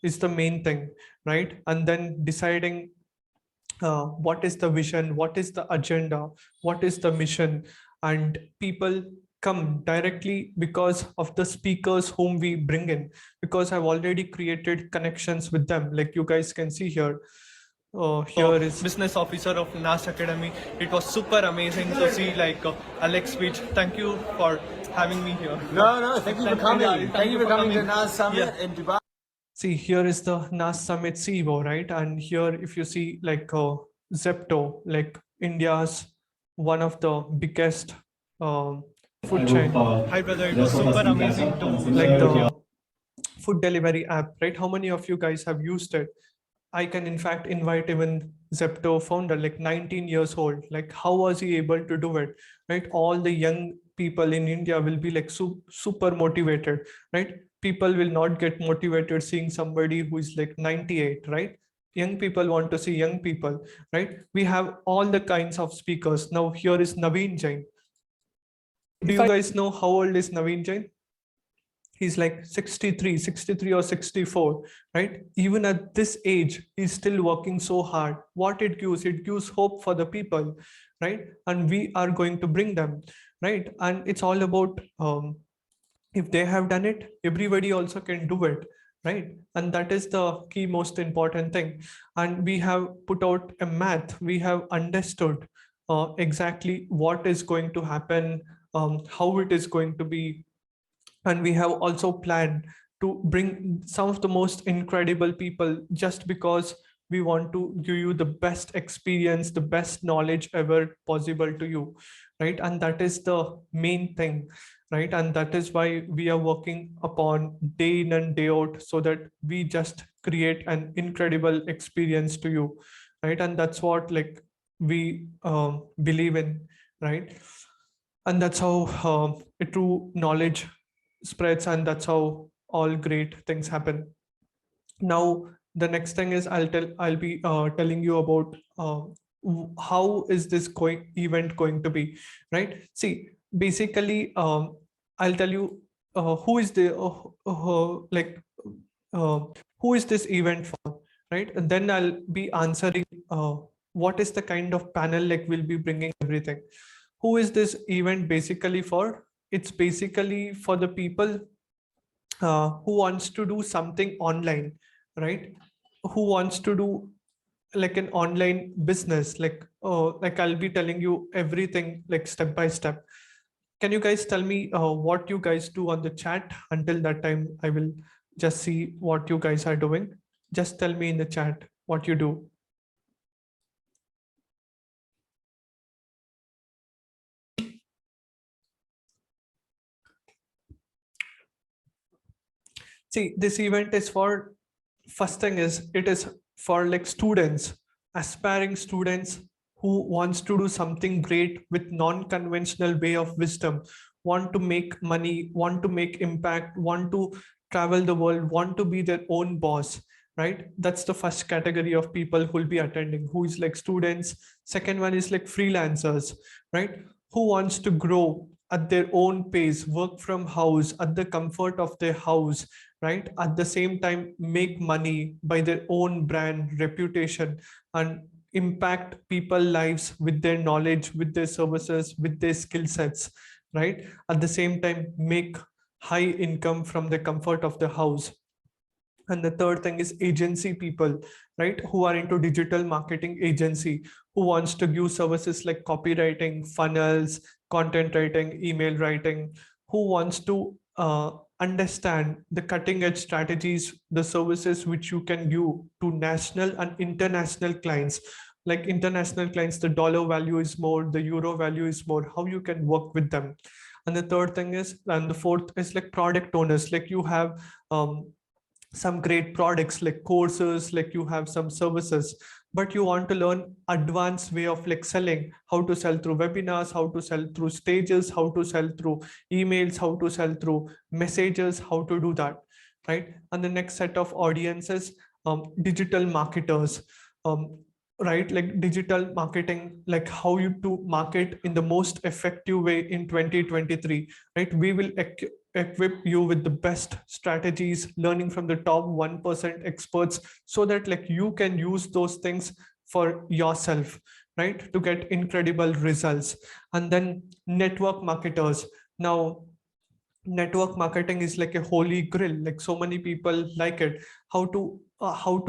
[SPEAKER 1] is the main thing, right? And then deciding what is the vision, what is the agenda, what is the mission, and people come directly because of the speakers whom we bring in, because I've already created connections with them. Like you guys can see here. Here is business officer of NAS Academy. It was super amazing to see like Alex speech. Thank you for having me here.
[SPEAKER 6] No, thank you for coming. Thank you for coming to NAS Summit in Dubai.
[SPEAKER 1] See, here is the NAS Summit CEO, right? And here, if you see like Zepto, like India's one of the biggest food chain. Hi, brother. It was super amazing to like the food delivery app, right? How many of you guys have used it? I can in fact invite even Zepto founder, like 19 years old. Like how was he able to do it, right? All the young people in India will be like super motivated, right? People will not get motivated seeing somebody who is like 98, right? Young people want to see young people, right? We have all the kinds of speakers. Now here is Naveen Jain. Do you guys know how old is Naveen Jain? He's like 63 or 64, right? Even at this age, he's still working so hard. What it gives hope for the people, right? And we are going to bring them, right? And it's all about, if they have done it, everybody also can do it, right? And that is the key most important thing. And we have put out a math. We have understood exactly what is going to happen, how it is going to be. And we have also planned to bring some of the most incredible people, just because we want to give you the best experience, the best knowledge ever possible to you, right? And that is the main thing, right? And that is why we are working upon day in and day out, so that we just create an incredible experience to you, right? And that's what like we believe in, right? And that's how a true knowledge spreads, and that's how all great things happen. Now the next thing is I'll be telling you about how is this event going to be, right? See, basically, I'll tell you who is the uh, who is this event for, right? And then I'll be answering what is the kind of panel like we'll be bringing everything. Who is this event basically for? It's basically for the people who wants to do something online, right? Who wants to do like an online business, like I'll be telling you everything like step by step. Can you guys tell me what you guys do on the chat? Until that time, I will just see what you guys are doing. Just tell me in the chat what you do. See, this event is for, first thing is, it is for like students, aspiring students who wants to do something great with non-conventional way of wisdom, want to make money, want to make impact, want to travel the world, want to be their own boss, right? That's the first category of people who will be attending, who is like students. Second one is like freelancers, right? Who wants to grow at their own pace, work from house, at the comfort of their house, right? At the same time, make money by their own brand, reputation, and impact people's lives with their knowledge, with their services, with their skill sets, right? At the same time, make high income from the comfort of the house. And the third thing is agency people, right? Who are into digital marketing agency, who wants to give services like copywriting, funnels, content writing, email writing, who wants to understand the cutting edge strategies, the services which you can give to national and international clients. Like international clients, the dollar value is more, the euro value is more, how you can work with them. And the third thing is, and the fourth is like product owners, like you have some great products like courses, like you have some services, but you want to learn advanced way of like selling, how to sell through webinars, how to sell through stages, how to sell through emails, how to sell through messages, how to do that, right? And the next set of audiences, digital marketers, right? Like digital marketing, like how you to market in the most effective way in 2023, right? We will equip you with the best strategies, learning from the top 1% experts, so that like you can use those things for yourself, right? To get incredible results. And then network marketers. Now, network marketing is like a holy grail, like so many people like it. How to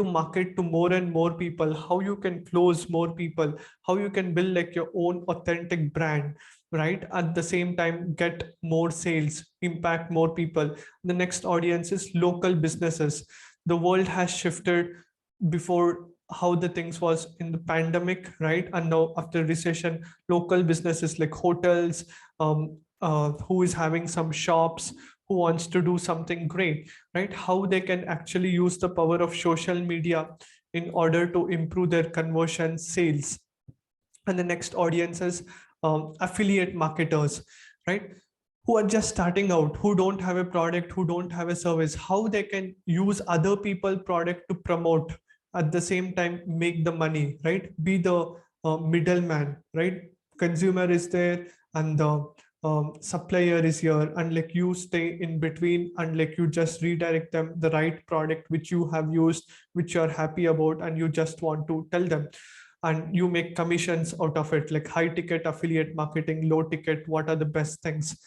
[SPEAKER 1] market to more and more people, how you can close more people, how you can build like your own authentic brand, right? At the same time, get more sales, impact more people. The next audience is local businesses. The world has shifted. Before, how the things was in the pandemic, right? And now after recession, local businesses like hotels, who is having some shops, who wants to do something great, right? How they can actually use the power of social media in order to improve their conversion sales. And the next audience is affiliate marketers, right? Who are just starting out, who don't have a product, who don't have a service, how they can use other people's product to promote, at the same time make the money, right? Be the middleman, right? Consumer is there and the supplier is here, and like you stay in between, and like you just redirect them the right product which you have used, which you're happy about, and you just want to tell them, and you make commissions out of it, like high ticket affiliate marketing, low ticket, what are the best things.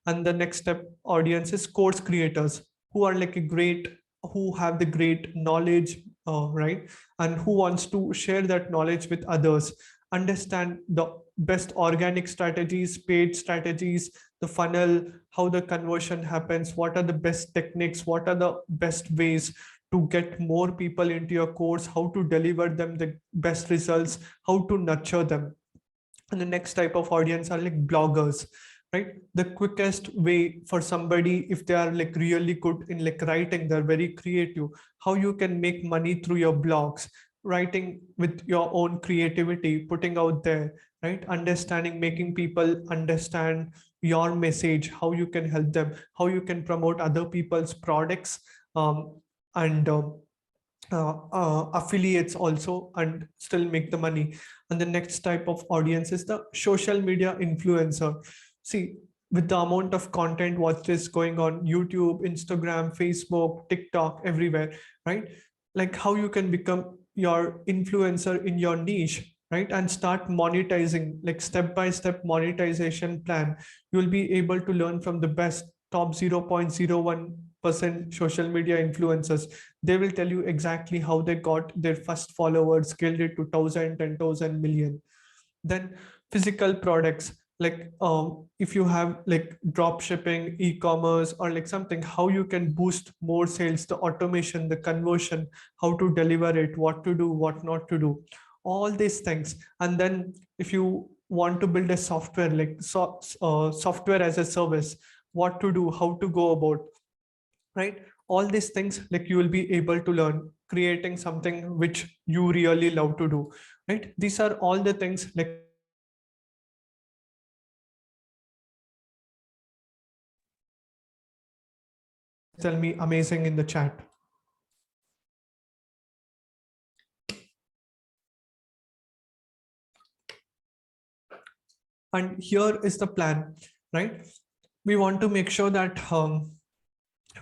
[SPEAKER 1] And the next step audience is course creators, who are like a great, who have the great knowledge, right? And who wants to share that knowledge with others, understand the best organic strategies, paid strategies, the funnel, how the conversion happens, what are the best techniques, what are the best ways to get more people into your course, how to deliver them the best results, how to nurture them. And the next type of audience are like bloggers, right? The quickest way for somebody, if they are like really good in like writing, they're very creative, how you can make money through your blogs, writing with your own creativity, putting out there, right? Understanding, making people understand your message, how you can help them, how you can promote other people's products, and affiliates also and still make the money. And the next type of audience is the social media influencer. See, with the amount of content what is going on YouTube, Instagram, Facebook, TikTok, everywhere, right? Like how you can become your influencer in your niche, right? And start monetizing, like step-by-step monetization plan. You'll be able to learn from the best top 0.01% social media influencers. They will tell you exactly how they got their first followers, scaled it to 1,000, 10,000, million. Then physical products, like if you have like drop shipping, e-commerce, or like something, how you can boost more sales, the automation, the conversion, how to deliver it, what to do, what not to do, all these things. And then if you want to build a software, like software as a service, what to do, how to go about, right? All these things, like you will be able to learn creating something which you really love to do, right? These are all the things, like tell me amazing in the chat. And here is the plan, right? We want to make sure that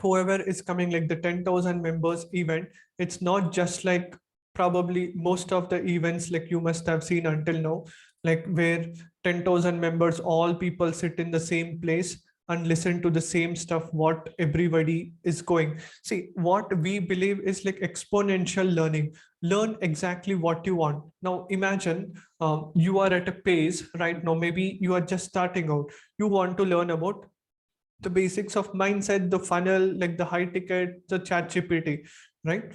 [SPEAKER 1] whoever is coming, like the 10,000 members event, it's not just like probably most of the events like you must have seen until now, like where 10,000 members, all people sit in the same place and listen to the same stuff what everybody is going. See, what we believe is like exponential learning. Learn exactly what you want. Now imagine you are at a pace right now, maybe you are just starting out, you want to learn about the basics of mindset, the funnel, like the high ticket, the chat GPT, right?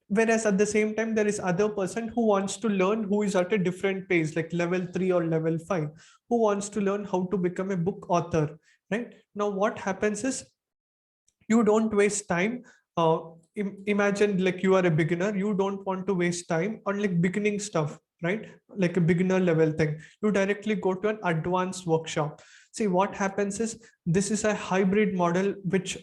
[SPEAKER 1] Whereas at the same time, there is other person who wants to learn, who is at a different pace, like level 3 or level 5, who wants to learn how to become a book author, right? Now, what happens is you don't waste time. Imagine like you are a beginner, you don't want to waste time on like beginning stuff, right? Like a beginner level thing. You directly go to an advanced workshop. See, what happens is this is a hybrid model, which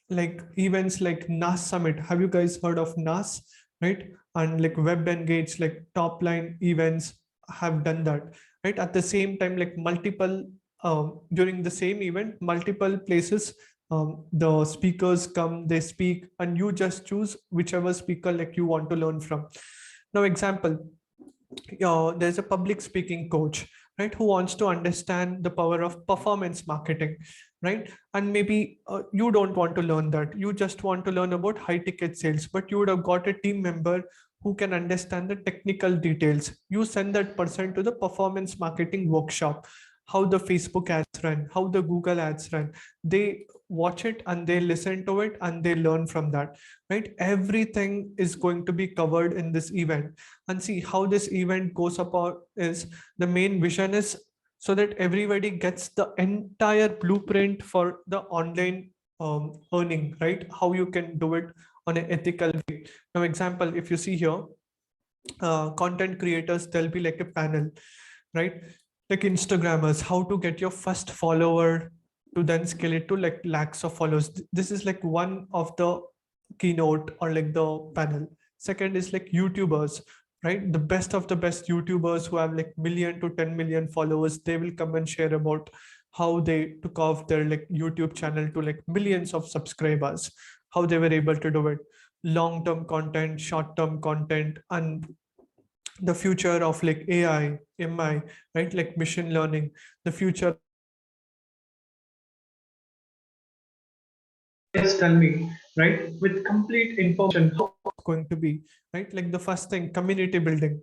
[SPEAKER 1] like events like NAS Summit. Have you guys heard of NAS, right? And like Web Engage, like top line events have done that, right? At the same time, like multiple during the same event, multiple places, the speakers come, they speak, and you just choose whichever speaker like you want to learn from. Now, example, there's a public speaking coach, right, who wants to understand the power of performance marketing, right? And maybe you don't want to learn that, you just want to learn about high ticket sales, but you would have got a team member who can understand the technical details. You send that person to the performance marketing workshop, how the Facebook ads run, how the Google ads run. They watch it and they listen to it and they learn from that, right? Everything is going to be covered in this event. And see how this event goes about is, the main vision is so that everybody gets the entire blueprint for the online earning, right? How you can do it on an ethical way. Now, example, if you see here, content creators, there'll be like a panel, right? Like Instagrammers, how to get your first follower to then scale it to like lakhs of followers. This is like one of the keynote or like the panel. Second is like YouTubers, right? The best of the best YouTubers who have like million to 10 million followers, they will come and share about how they took off their like YouTube channel to like millions of subscribers, how they were able to do it. Long-term content, short-term content, and the future of like AI, MI, right? Like machine learning, the future. Just tell me, right? With complete information, how it's going to be, right? Like the first thing, community building,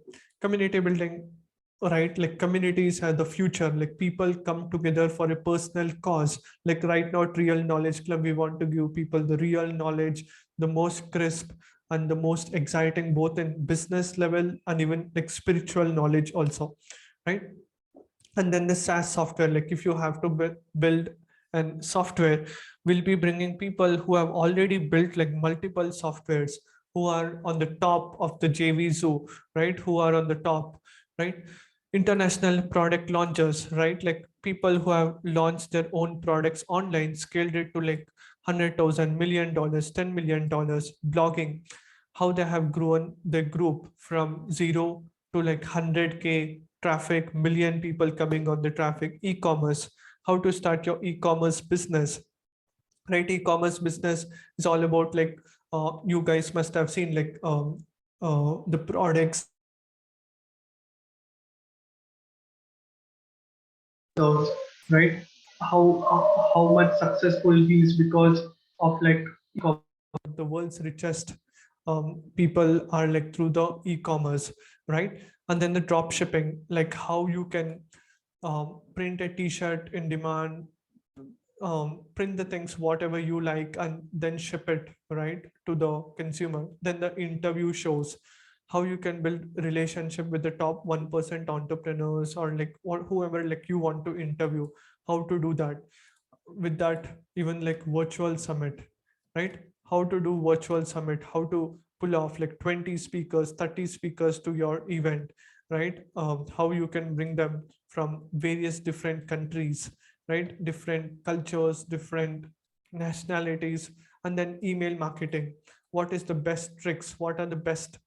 [SPEAKER 1] right? Like communities are the future, like people come together for a personal cause. Like right now at Real Knowledge Club, we want to give people the real knowledge, the most crisp and the most exciting, both in business level and even like spiritual knowledge also, right? And then the SaaS software, like if you have to build and software, will be bringing people who have already built like multiple softwares, who are on the top of the JVZoo, right? Who are on the top, right? International product launchers, right? Like people who have launched their own products online, scaled it to like $100,000, $1 million, $10 million, blogging, how they have grown their group from zero to like 100K traffic, million people coming on the traffic, e-commerce, how to start your e-commerce business, right? E-commerce business is all about like, you guys must have seen like the products, right? How much successful he is because of like the world's richest people are like through the e-commerce, right? And then the drop shipping, like how you can print a t-shirt in demand, print the things whatever you like and then ship it right to the consumer. Then the interview shows how you can build relationship with the top 1% entrepreneurs or like whoever like you want to interview, how to do that. With that, even like virtual summit, right? How to do virtual summit, how to pull off like 20 speakers, 30 speakers to your event, right? How you can bring them from various different countries, right? Different cultures, different nationalities. And then email marketing, what is the best tricks, what are the best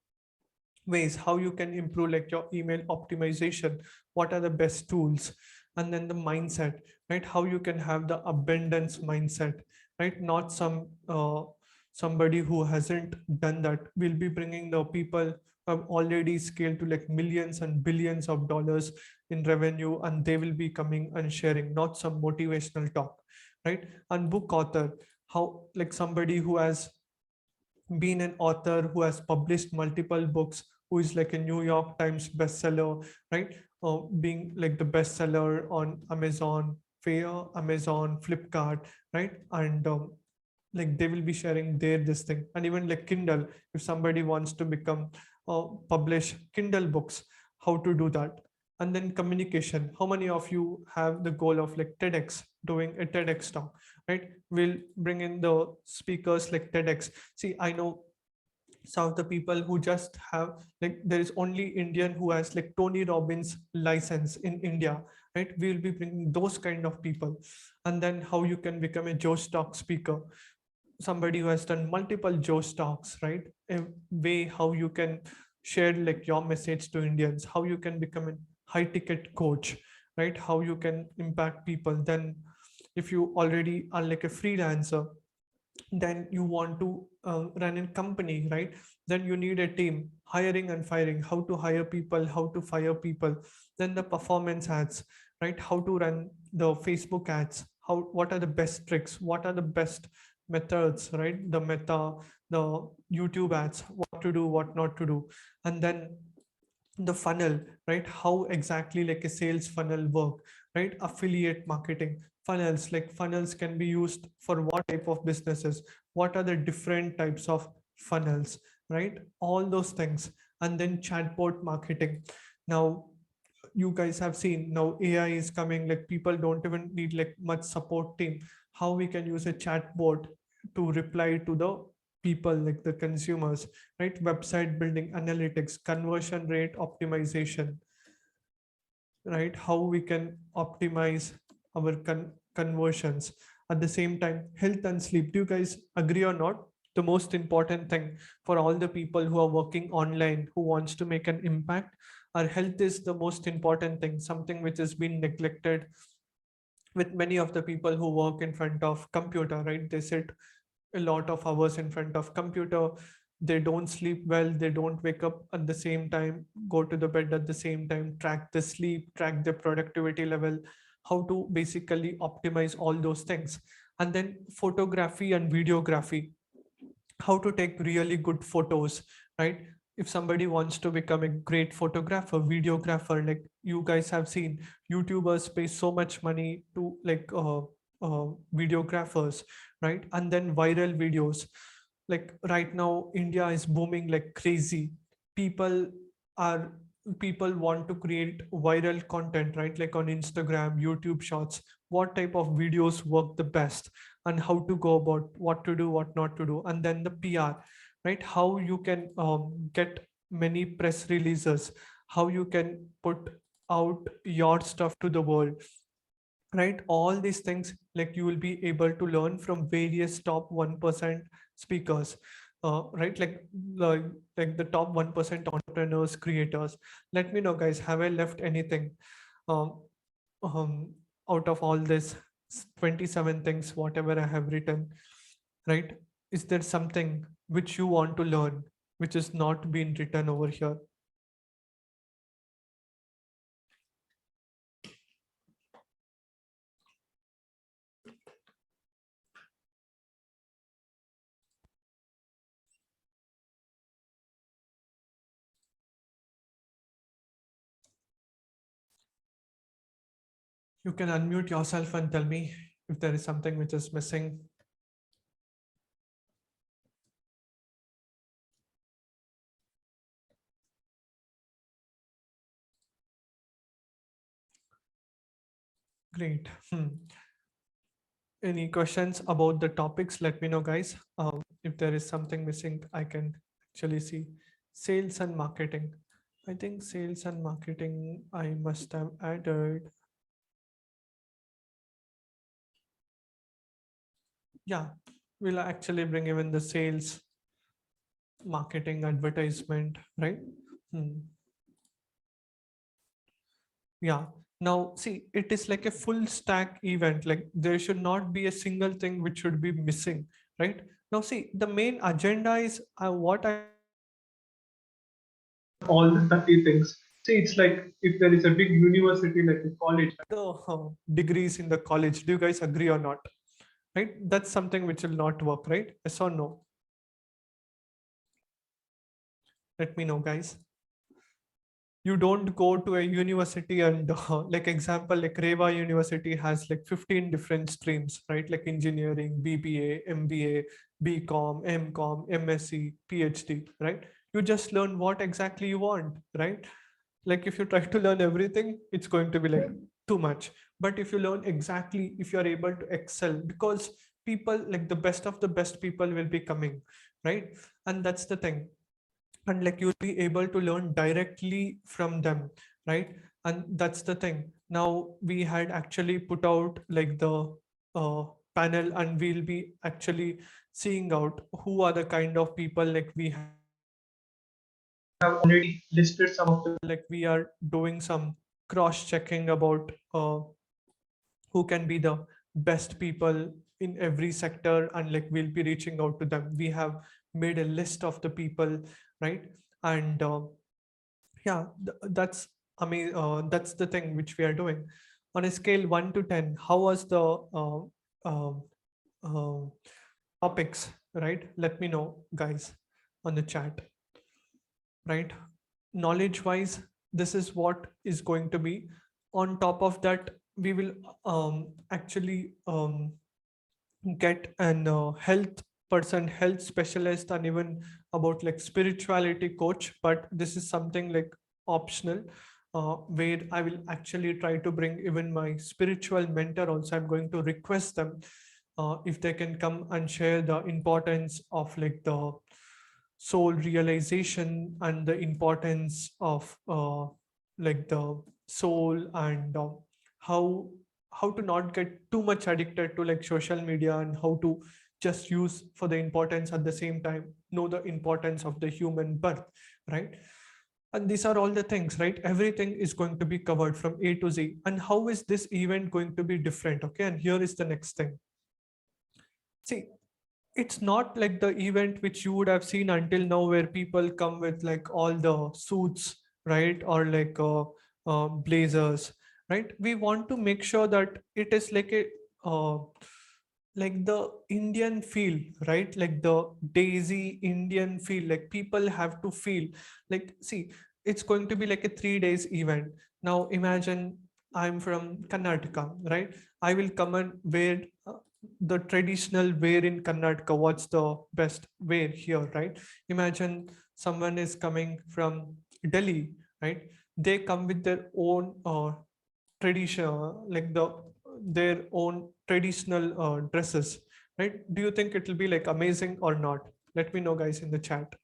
[SPEAKER 1] ways how you can improve like your email optimization, what are the best tools. And then the mindset, right? How you can have the abundance mindset, right? Not somebody who hasn't done that. We'll be bringing the people who have already scaled to like millions and billions of dollars in revenue, and they will be coming and sharing, not some motivational talk, right? And book author, how like somebody who has been an author, who has published multiple books, who is like a New York Times bestseller, right? Being like the bestseller on Amazon, Amazon, Flipkart, right? And like they will be sharing their this thing. And even like Kindle, if somebody wants to become publish Kindle books, how to do that. And then communication, how many of you have the goal of like TEDx, doing a TEDx talk, right? We'll bring in the speakers like TEDx. See, I know some of the people who just have like, there is only Indian who has like Tony Robbins license in India, right? We'll be bringing those kind of people. And then how you can become a Joe Stock speaker, somebody who has done multiple Joe Stocks, right? A way how you can share like your message to Indians, how you can become a high ticket coach, right? How you can impact people. Then if you already are like a freelancer, then you want to run a company, right? Then you need a team, hiring and firing, how to hire people, how to fire people. Then the performance ads, right? How to run the Facebook ads, how, what are the best tricks, what are the best methods, right? The meta, the YouTube ads, what to do, what not to do. And then the funnel, right? How exactly like a sales funnel work, right? Affiliate marketing funnels, like funnels can be used for what type of businesses, what are the different types of funnels, right? All those things. And then chatbot marketing. Now you guys have seen now AI is coming, like people don't even need like much support team. How we can use a chatbot to reply to the people, like the consumers, right? Website building, analytics, conversion rate optimization, right? How we can optimize our conversions. At the same time, health and sleep. Do you guys agree or not? The most important thing for all the people who are working online, who wants to make an impact, our health is the most important thing, something which has been neglected with many of the people who work in front of computer, right? They sit a lot of hours in front of computer, they don't sleep well, they don't wake up at the same time, go to the bed at the same time, track the sleep, track the productivity level, how to basically optimize all those things. And then photography and videography, how to take really good photos, right? If somebody wants to become a great photographer, videographer, like you guys have seen, YouTubers pay so much money to like videographers, right? And then viral videos, like right now India is booming like crazy. people are People want to create viral content, right? Like on Instagram, YouTube shorts, what type of videos work the best, and how to go about what to do, what not to do. And then the PR, right? How you can get many press releases, how you can put out your stuff to the world, right? All these things, like you will be able to learn from various top 1% speakers, right? Like the top 1% entrepreneurs, creators. Let me know, guys, have I left anything um, um, out of all this 27 things, whatever I have written, right? Is there something which you want to learn, which is not being written over here? You can unmute yourself and tell me if there is something which is missing. Great. Any questions about the topics? Let me know, guys. If there is something missing, I can actually see. Sales and marketing. I think sales and marketing I must have added. Yeah, we'll actually bring even the sales, marketing, advertisement, right? Yeah. Now, see, it is like a full stack event. Like there should not be a single thing which should be missing, right? Now, see, the main agenda is what I all the 30 things. See, it's like if there is a big university like a college, the degrees in the college. Do you guys agree or not? Right? That's something which will not work, right? Yes or no? Let me know, guys. You don't go to a university and like example, like Reva University has like 15 different streams, right? Like engineering, BBA, MBA, BCom, MCom, MSc, PhD, right? You just learn what exactly you want, right? Like if you try to learn everything, it's going to be like too much. But if you learn exactly, if you're able to excel, because people like the best of the best people will be coming, right? And that's the thing. And like you'll be able to learn directly from them, right? And that's the thing. Now we had actually put out like the panel, and we'll be actually seeing out who are the kind of people like we have already listed some of them. Like we are doing some cross checking about who can be the best people in every sector, and like we'll be reaching out to them. We have made a list of the people, right? And yeah, that's, I mean, that's the thing which we are doing on a scale 1 to 10. How was the uh, uh, topics, right? Let me know, guys, on the chat, right? Knowledge wise, this is what is going to be. On top of that, we will actually get an health person, health specialist, and even about like spirituality coach. But this is something like optional, where I will actually try to bring even my spiritual mentor also. I'm going to request them if they can come and share the importance of like the soul realization and the importance of like the soul, and how to not get too much addicted to like social media, and how to just use for the importance, at the same time know the importance of the human birth, right? And these are all the things, right? Everything is going to be covered from A to Z. And how is this event going to be different? Okay, and here is the next thing. See, it's not like the event which you would have seen until now, where people come with like all the suits, right? Or like blazers, right? We want to make sure that it is like a like the Indian feel, right? Like the Daisy Indian feel. Like people have to feel like, see, it's going to be like a 3 days event. Now imagine I'm from Karnataka, right? I will come and wear the traditional wear in Karnataka. What's the best wear here, right? Imagine someone is coming from Delhi, right? They come with their own tradition, like their own traditional dresses, right? Do you think it will be like amazing or not? Let me know, guys, in the chat.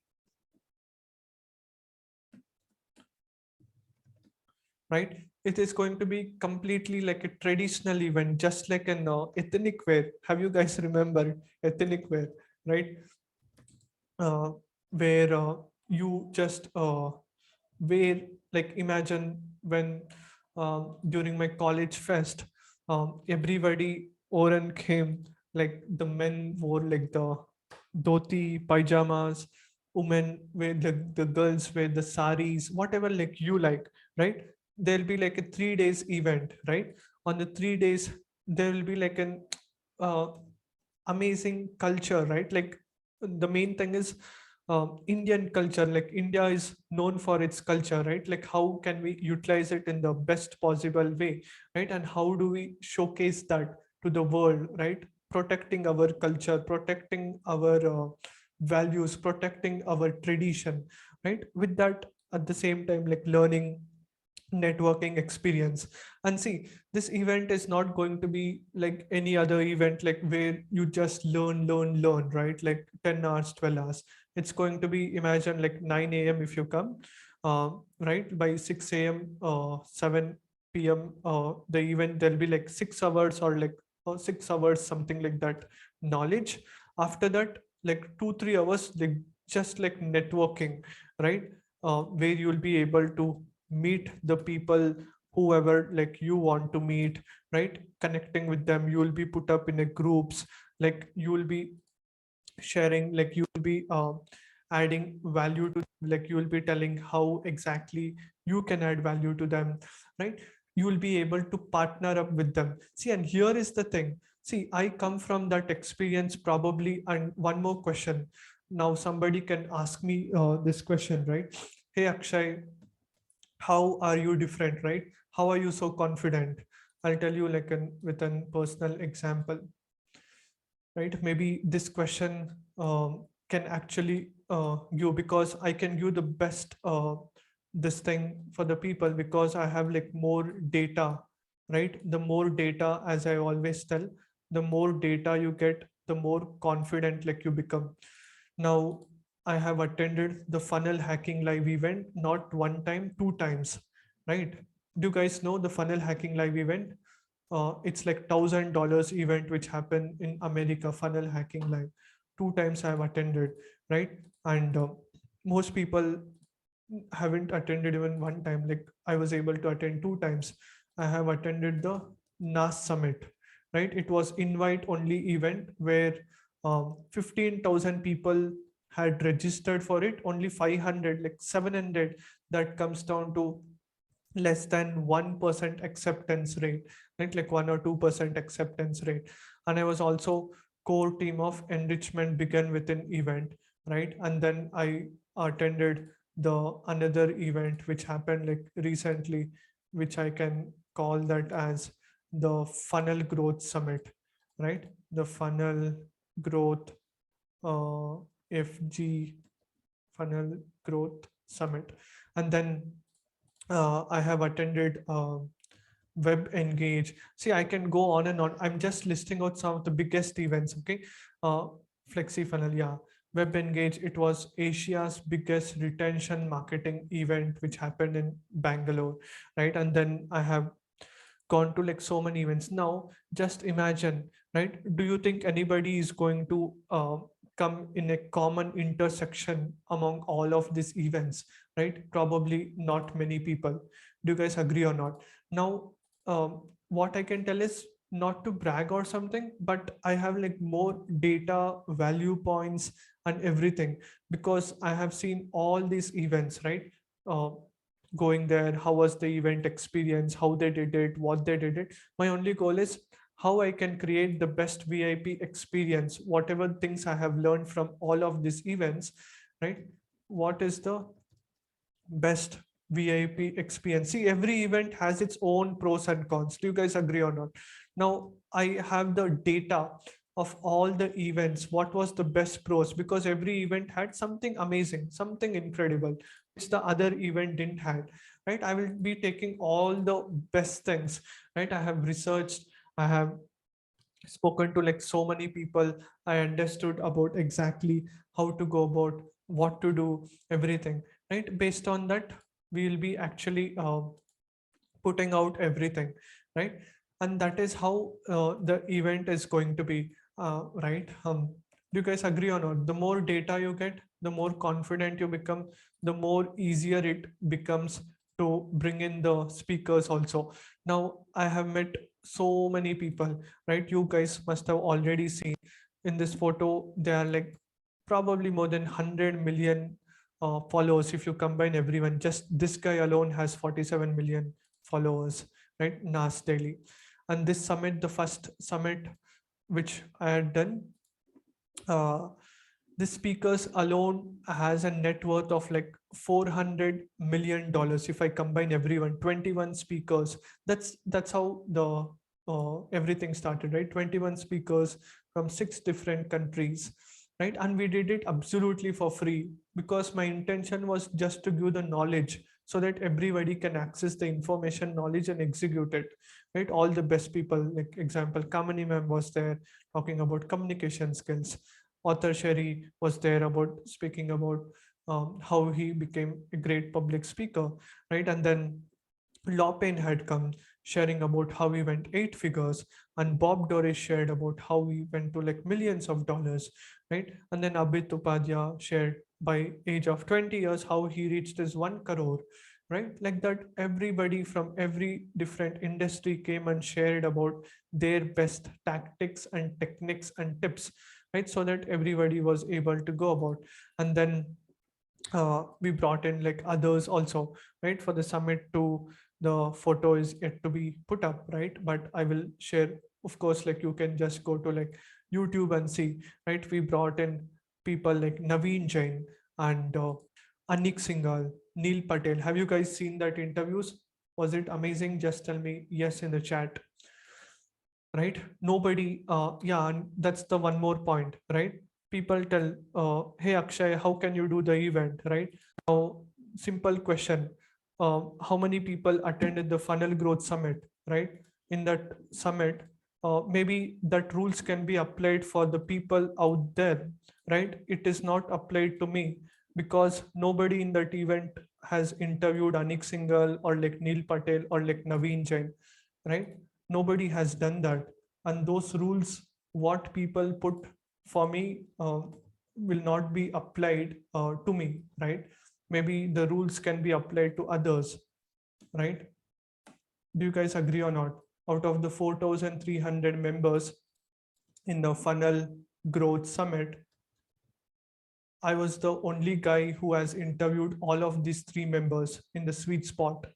[SPEAKER 1] Right? it is going to be completely like a traditional event, just like an ethnic wear. Have you guys remember ethnic wear, right? Where you just wear, like imagine when during my college fest, everybody Oren came, like the men wore like the dhoti pajamas, women wear the girls wear the saris, whatever like you like, right? There'll be like a 3 days event, right? On the 3 days there will be like an uh, amazing culture, right? Like the main thing is Indian culture, like India is known for its culture, right? Like how can we utilize it in the best possible way, right? And how do we showcase that to the world, right? Protecting our culture, protecting our values, protecting our tradition, right? With that, at the same time, like learning, networking experience. And see, this event is not going to be like any other event, like where you just learn, right? Like 10 hours, 12 hours. It's going to be, imagine like 9 a.m. if you come, right? By 6 a.m., 7 p.m., the event, there'll be like 6 hours or like 6 hours, something like that, knowledge. After that, like 2, 3 hours, like just like networking, right? Where you'll be able to meet the people, whoever like you want to meet, right? Connecting with them, you will be put up in a groups, like you will be sharing, like you will be adding value to, like you will be telling how exactly you can add value to them, right? You will be able to partner up with them. See, and here is the thing. See, I come from that experience probably. And one more question. Now somebody can ask me this question, right? Hey Akshay, how are you different, right? How are you so confident? I'll tell you like with an personal example, right? Maybe this question can actually you, because I can give the best this thing for the people, because I have like more data, right? The more data, as I always tell, the more data you get, the more confident like you become. Now, I have attended the funnel hacking live event, not one time, 2 times, right? Do you guys know the funnel hacking live event? It's like $1,000 event which happened in America, funnel hacking live. 2 times I have attended, right? And most people haven't attended even one time. Like I was able to attend 2 times. I have attended the NAS summit, right? It was invite only event where 15,000 people had registered for it. Only 500, like 700, that comes down to less than 1% acceptance rate, right? Like 1 or 2% acceptance rate. And I was also core team of enrichment begin with an event, right? And then I attended the another event which happened like recently, which I can call that as the funnel growth summit, right? The funnel growth uh, FG funnel growth summit. And then I have attended Web Engage. See, I can go on and on. I'm just listing out some of the biggest events. Okay, uh, Flexi Funnel, yeah. Web Engage. It was Asia's biggest retention marketing event, which happened in Bangalore, right? And then I have gone to like so many events. Now, just imagine, right? Do you think anybody is going to come in a common intersection among all of these events, right? Probably not many people. Do you guys agree or not? Now, what I can tell is not to brag or something, but I have like more data, value points, and everything, because I have seen all these events, right? Uh, Going there, how was the event experience, how they did it, what they did it. My only goal is how I can create the best VIP experience, whatever things I have learned from all of these events, right? What is the best VIP experience? See, every event has its own pros and cons. Do you guys agree or not? Now, I have the data of all the events. What was the best pros? Because every event had something amazing, something incredible, which the other event didn't have, right? I will be taking all the best things, right? I have researched, I have spoken to like so many people. I understood about exactly how to go about, what to do, everything, right? Based on that, we will be actually putting out everything, right? And that is how the event is going to be, right? Do you guys agree or not? The more data you get, the more confident you become, the more easier it becomes to bring in the speakers also. Now, I have met so many people, right? You guys must have already seen in this photo, they are like probably more than 100 million followers. If you combine everyone, just this guy alone has 47 million followers, right? NAS Daily. And this summit, the first summit which I had done, the speakers alone has a net worth of like $400 million. If I combine everyone, 21 speakers, that's how the everything started, right? 21 speakers from 6 different countries, right? And we did it absolutely for free, because my intention was just to give the knowledge so that everybody can access the information, knowledge, and execute it, right? All the best people, like example, Kamini ma'am was there talking about communication skills. Author Sherry was there about speaking about how he became a great public speaker, right? And then Lopin had come sharing about how he went 8 figures, and Bob Doris shared about how he went to like millions of dollars, right? And then Abhit Upadhyay shared by age of 20 years how he reached his 1 crore, right? Like that, everybody from every different industry came and shared about their best tactics and techniques and tips, right? So that everybody was able to go about. And then we brought in like others also, right? For the summit to the photo is yet to be put up, right? But I will share, of course, like you can just go to like YouTube and see, right? We brought in people like Naveen Jain and Anik Singhal, Neil Patel. Have you guys seen that interviews? Was it amazing? Just tell me yes in the chat, right? Nobody, yeah, and that's the one more point, right? People tell, hey Akshay, how can you do the event, right? Now, simple question, how many people attended the Funnel Growth Summit, right? In that summit, maybe that rules can be applied for the people out there, right? It is not applied to me, because nobody in that event has interviewed Anik Singhal or like Neil Patel or like Naveen Jain, right? Nobody has done that. And those rules, what people put for me, will not be applied to me, right? Maybe the rules can be applied to others, right? Do you guys agree or not? Out of the 4,300 members in the Funnel Growth Summit, I was the only guy who has interviewed all of these 3 members in the sweet spot,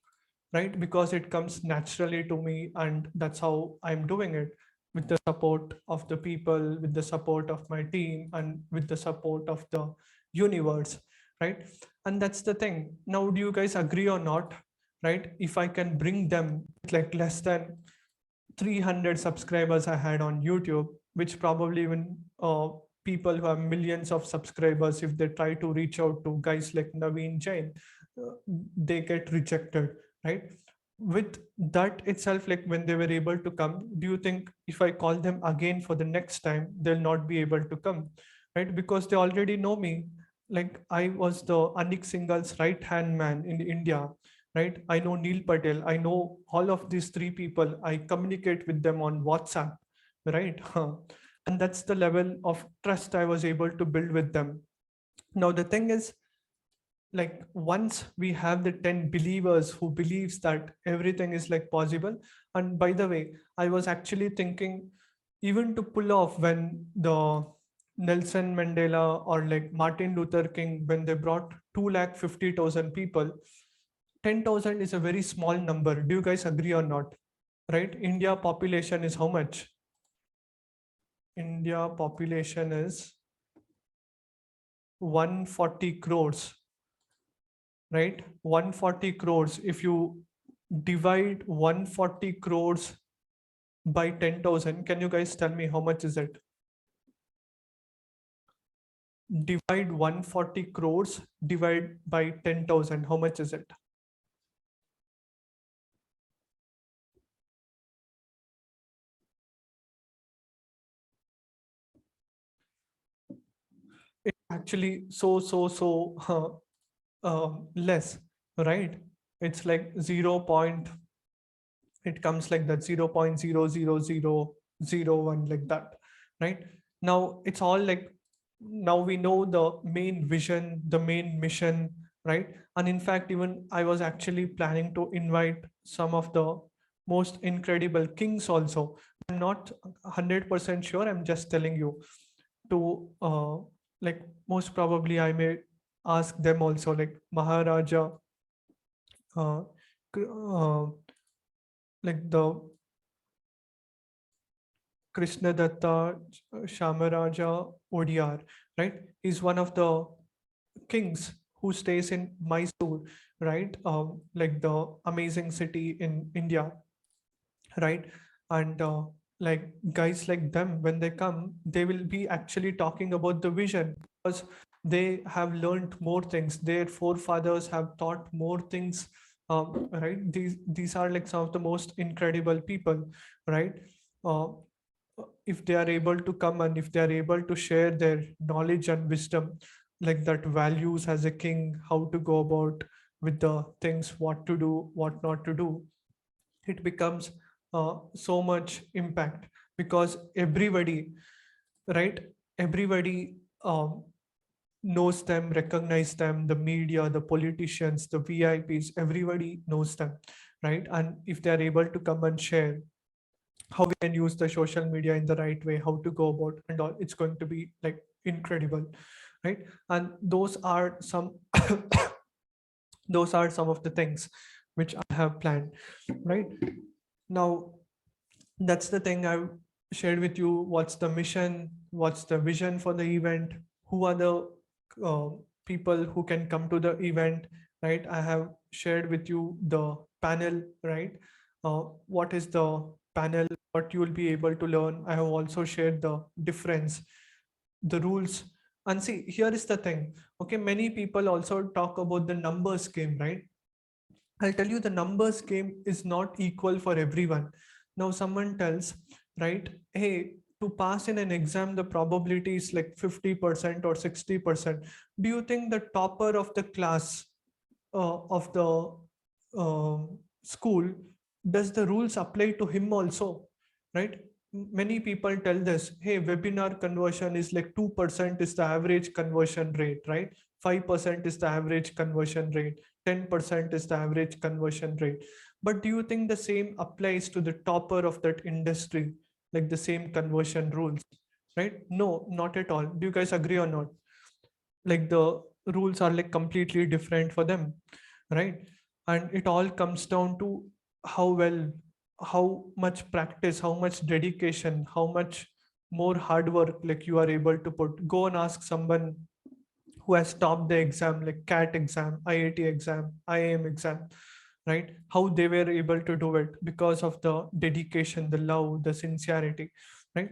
[SPEAKER 1] right? Because it comes naturally to me, and that's how I'm doing it, with the support of the people, with the support of my team, and with the support of the universe, right? And that's the thing. Now, do you guys agree or not, right? If I can bring them like less than 300 subscribers I had on YouTube, which probably even people who have millions of subscribers, if they try to reach out to guys like Naveen Jain, they get rejected, right? With that itself, like when they were able to come, do you think if I call them again for the next time, they'll not be able to come, right? Because they already know me. Like I was the Anik Singhal's right hand man in India, right? I know Neil Patel, I know all of these 3 people, I communicate with them on WhatsApp, right? And that's the level of trust I was able to build with them. Now the thing is, like once we have the 10 believers who believes that everything is like possible. And by the way, I was actually thinking, even to pull off when the Nelson Mandela or like Martin Luther King, when they brought 250,000 people, 10,000 is a very small number. Do you guys agree or not? Right? India population is how much? India population is 140 crores, right? 140 crores. If you divide 140 crores by 10,000, can you guys tell me how much is it? Divide 140 crores divide by 10,000, how much is it? It's actually so less, right? It's like 0. it comes like that 0.00001 like that, right? Now it's all like, now we know the main vision, the main mission, right? And in fact, even I was actually planning to invite some of the most incredible kings also. I'm not 100% sure, I'm just telling you to like most probably I may ask them also, like Maharaja, uh, like the Krishna Datta Shamaraja Odiyar, right? He's one of the kings who stays in Mysore, right? Like the amazing city in India, right? And like guys like them, when they come, they will be actually talking about the vision, because they have learned more things. Their forefathers have taught more things, right? These are like some of the most incredible people, right? Uh, if they are able to come and if they are able to share their knowledge and wisdom, like that values as a king, how to go about with the things, what to do, what not to do, it becomes so much impact, because everybody, right, everybody knows them, recognize them, the media, the politicians, the VIPs, everybody knows them, right? And if they are able to come and share how we can use the social media in the right way, how to go about and all, it's going to be like incredible, right? And those are some those are some of the things which I have planned, right? Now that's the thing I've shared with you. What's the mission, what's the vision for the event, who are the uh, people who can come to the event, right? I have shared with you the panel, right? What is the panel, what you will be able to learn. I have also shared the difference, the rules. And see, here is the thing, okay, many people also talk about the numbers game, right? I'll tell you, the numbers game is not equal for everyone. Now someone tells, right, hey, to pass in an exam, the probability is like 50% or 60%. Do you think the topper of the class, of the uh, school, does the rules apply to him also, right? Many people tell this, hey, webinar conversion is like 2% is the average conversion rate, right? 5% is the average conversion rate, 10% is the average conversion rate. But do you think the same applies to the topper of that industry, like the same conversion rules, right? No, not at all. Do you guys agree or not? Like the rules are like completely different for them, right? And it all comes down to how well, how much practice, how much dedication, how much more hard work like you are able to put. Go and ask someone who has topped the exam, like CAT exam, IIT exam, IIM exam, right? How they were able to do it because of the dedication, the love, the sincerity, right?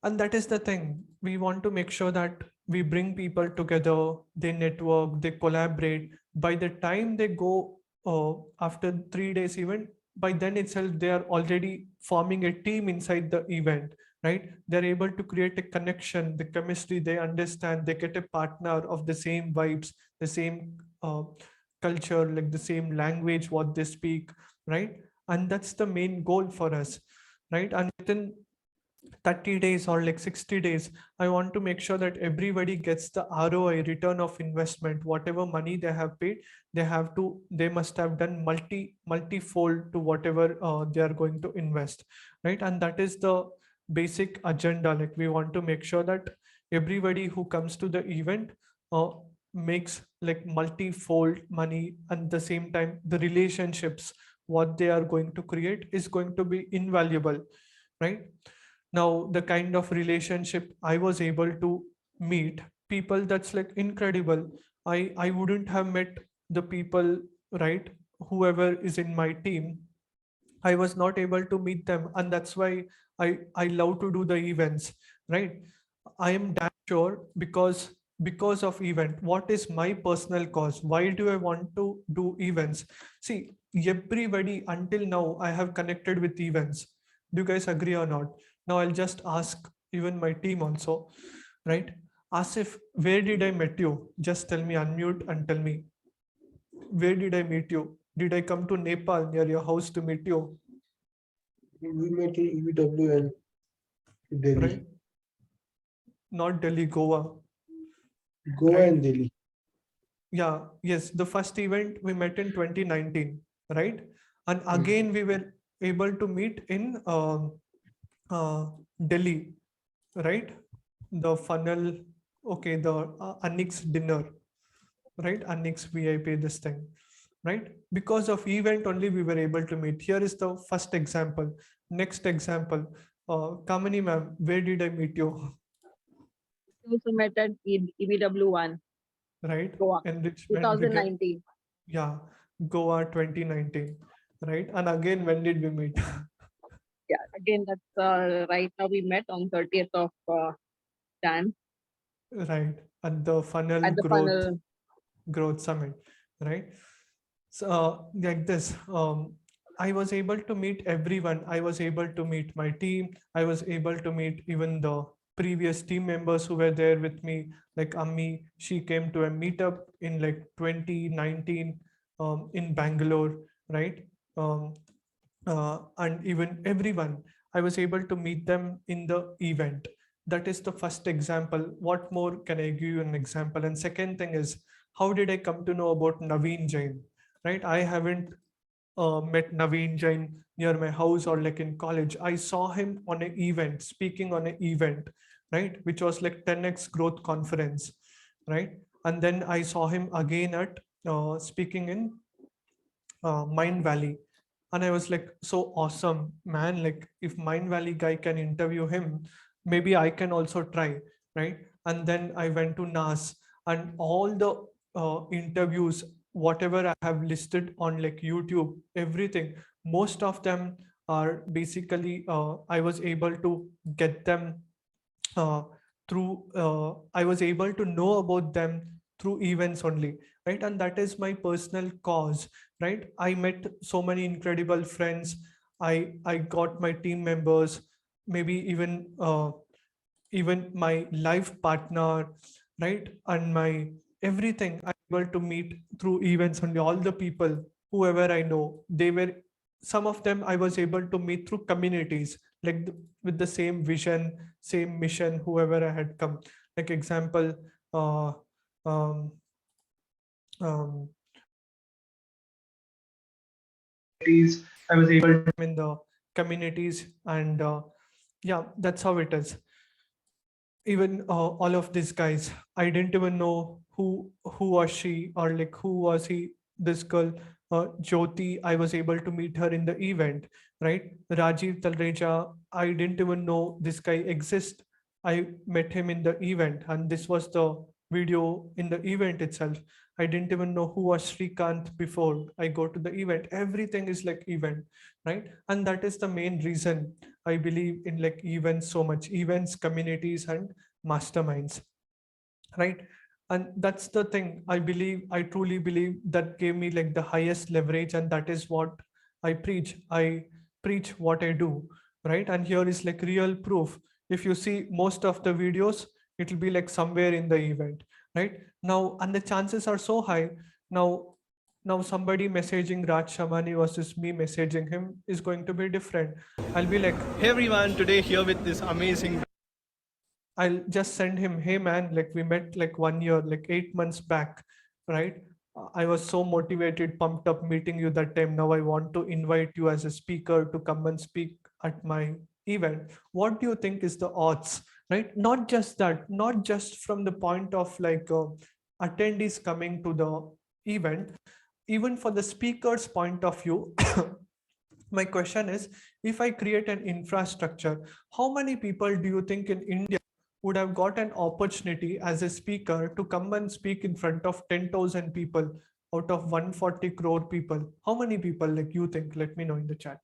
[SPEAKER 1] And that is the thing. We want to make sure that we bring people together, they network, they collaborate. By the time they go after 3 days event, by then itself, they are already forming a team inside the event, right? They're able to create a connection, the chemistry, they understand, they get a partner of the same vibes, the same culture, like the same language, what they speak, right? And that's the main goal for us, right? And within 30 days or like 60 days, I want to make sure that everybody gets the ROI, return of investment. Whatever money they have paid, they must have done multifold to whatever they are going to invest, right? And that is the basic agenda. Like we want to make sure that everybody who comes to the event makes like multifold money, and at the same time the relationships what they are going to create is going to be invaluable, right? Now the kind of relationship I was able to meet people, that's like incredible. I wouldn't have met the people, right? Whoever is in my team, I was not able to meet them, and that's why I love to do the events, right? I am damn sure, because of event. What is my personal cause? Why do I want to do events? See, everybody until now I have connected with events. Do you guys agree or not? Now I'll just ask even my team also, right? Asif, where did I meet you? Just tell me, unmute and tell me. Where did I meet you? Did I come to Nepal near your house to meet you?
[SPEAKER 4] We met in EVW and Delhi.
[SPEAKER 1] right? Not Delhi, Goa,
[SPEAKER 4] Goa
[SPEAKER 1] right?
[SPEAKER 4] and Delhi.
[SPEAKER 1] Yeah, yes, the first event we met in 2019, right? And
[SPEAKER 4] Hmm.
[SPEAKER 1] again, we were able to meet in uh, Delhi, right? The funnel, okay, the Annex dinner, right? Annex VIP, this thing, right? Because of event only we were able to meet. Here is the first example. Next example, Kamini ma'am, where did I meet you?
[SPEAKER 7] We also met at EBW1,
[SPEAKER 1] Right?
[SPEAKER 7] Goa,
[SPEAKER 1] Enrichment begin.
[SPEAKER 7] 2019.
[SPEAKER 1] Yeah, Goa 2019, right? And again, when did we meet?
[SPEAKER 7] Yeah, again, that's right now we met on 30th of Jan
[SPEAKER 1] Right, at the funnel
[SPEAKER 7] at the funnel.
[SPEAKER 1] growth summit, right? So like this, I was able to meet everyone. I was able to meet my team. I was able to meet even the previous team members who were there with me, like Ammi. She came to a meetup in like 2019 in Bangalore, right? Um, and even everyone, I was able to meet them in the event. That is the first example. What more can I give you an example? And second thing is, how did I come to know about Naveen Jain? Right? I haven't met Naveen Jain near my house or like in college. I saw him on an event, speaking on an event, right? Which was like 10x growth conference, right? And then I saw him again at speaking in Mind Valley. And I was like, so awesome, man. Like, if Mind Valley guy can interview him, maybe I can also try, right? And then I went to NAS, and all the interviews, whatever I have listed on like YouTube, everything, most of them are basically, I was able to get them uh, I was able to know about them through events only, right? And that is my personal cause, right? I met so many incredible friends. I got my team members, maybe even my life partner, right? And my everything I'm able to meet through events only. All the people, whoever I know, they were, some of them I was able to meet through communities, like with the same vision, same mission, whoever I had come. Like example, uh, um, um, I was able to in the communities, and yeah, that's how it is. Even all of these guys, I didn't even know who was she, or like who was he, this girl, Jyoti. I was able to meet her in the event, right? Rajiv Talreja, I didn't even know this guy exists. I met him in the event, and this was the video in the event itself. I didn't even know who was Srikanth before I go to the event. Everything is like event, right? And that is the main reason I believe in like events so much. Events, communities, and masterminds, right? And that's the thing, I believe, I truly believe, that gave me like the highest leverage, and that is what I preach what I do, right? And here is like real proof. If you see most of the videos, it will be like somewhere in the event, right? Now, and the chances are so high. Now somebody messaging Raj Shamani versus me messaging him is going to be different. I'll be like, hey everyone, today here with this amazing, I'll just send him, hey man, like we met like 1 year, like 8 months back, right? I was so motivated, pumped up meeting you that time. Now I want to invite you as a speaker to come and speak at my event. What do you think is the odds, right? Not just that, not just from the point of like attendees coming to the event, even for the speaker's point of view. My question is, if I create an infrastructure, how many people do you think in India would have got an opportunity as a speaker to come and speak in front of 10,000 people out of 140 crore people? How many people like you think? Let me know in the chat.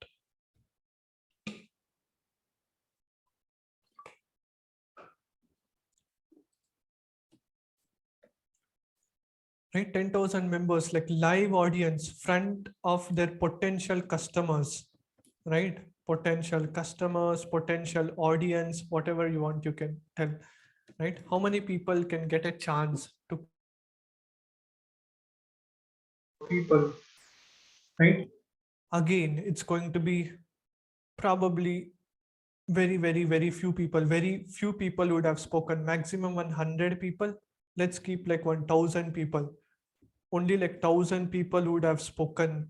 [SPEAKER 1] Right, 10,000 members, like live audience, front of their potential customers, right? Potential customers, potential audience, whatever you want, you can tell, right? How many people can get a chance to people, right? Again, it's going to be probably very few people, very few people would have spoken, maximum 100 people. Let's keep like 1000 people. Only like 1000 people would have spoken